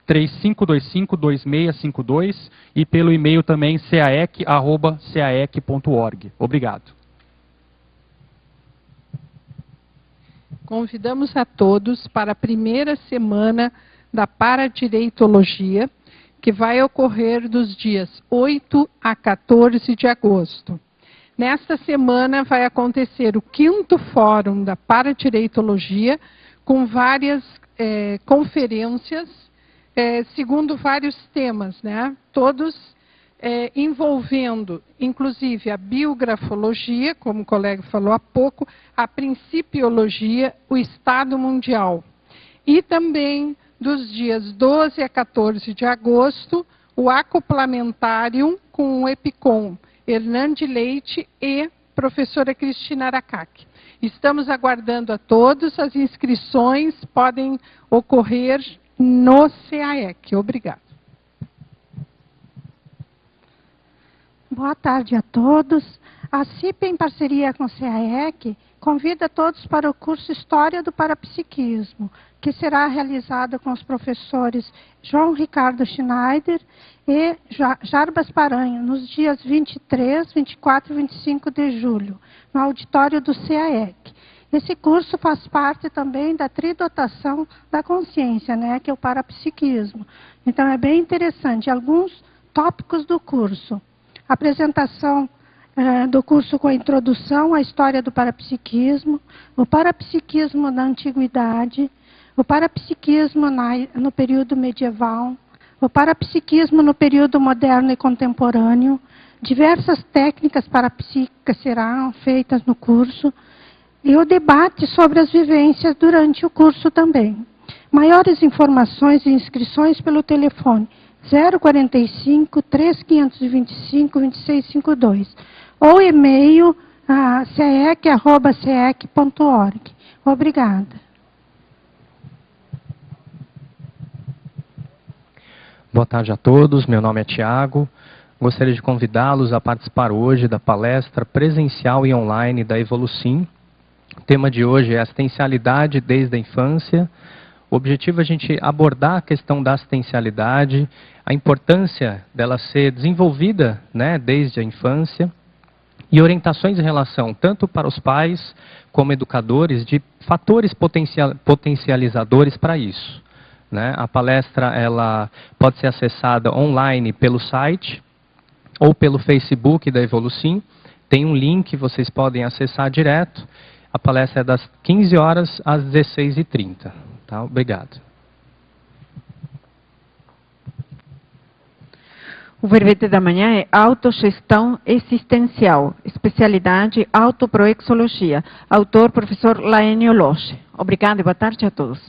3525-2652 e pelo e-mail também caec@caec.org. Obrigado. Convidamos a todos para a primeira semana da Paradireitologia, que vai ocorrer dos dias 8 a 14 de agosto. Nesta semana vai acontecer o 5º Fórum da Paradireitologia, com várias conferências, segundo vários temas, né? Todos envolvendo, inclusive, a biografologia, como o colega falou há pouco, a principiologia, o estado mundial. E também, dos dias 12 a 14 de agosto, o acoplamentárium com o EPICOM, Hernande Leite e professora Cristina Aracaki. Estamos aguardando a todos, as inscrições podem ocorrer no CAEC. Obrigada. Boa tarde a todos. A CIP, em parceria com o CAEC, convida todos para o curso História do Parapsiquismo, que será realizado com os professores João Ricardo Schneider e Jarbas Paranho, nos dias 23, 24 e 25 de julho, no auditório do CAEC. Esse curso faz parte também da tridotação da consciência, né, que é o parapsiquismo. Então, é bem interessante. Alguns tópicos do curso. Apresentação do curso com a introdução à história do parapsiquismo, o parapsiquismo na antiguidade, o parapsiquismo no período medieval, o parapsiquismo no período moderno e contemporâneo, diversas técnicas parapsíquicas serão feitas no curso, e o debate sobre as vivências durante o curso também. Maiores informações e inscrições pelo telefone 045 3525 2652 ou e-mail ceec@ceec.org. Obrigada. Boa tarde a todos, meu nome é Tiago. Gostaria de convidá-los a participar hoje da palestra presencial e online da Evolucim. O tema de hoje é assistencialidade desde a infância. O objetivo é a gente abordar a questão da assistencialidade, a importância dela ser desenvolvida, né, desde a infância, e orientações em relação tanto para os pais como educadores de fatores potencializadores para isso. Né? A palestra ela pode ser acessada online pelo site ou pelo Facebook da Evolucim. Tem um link, vocês podem acessar direto. A palestra é das 15 horas às 16h30. Tá? Obrigado. O verbete da manhã é autogestão existencial, especialidade autoproexologia. Autor, professor Laenio Loche. Obrigada e boa tarde a todos.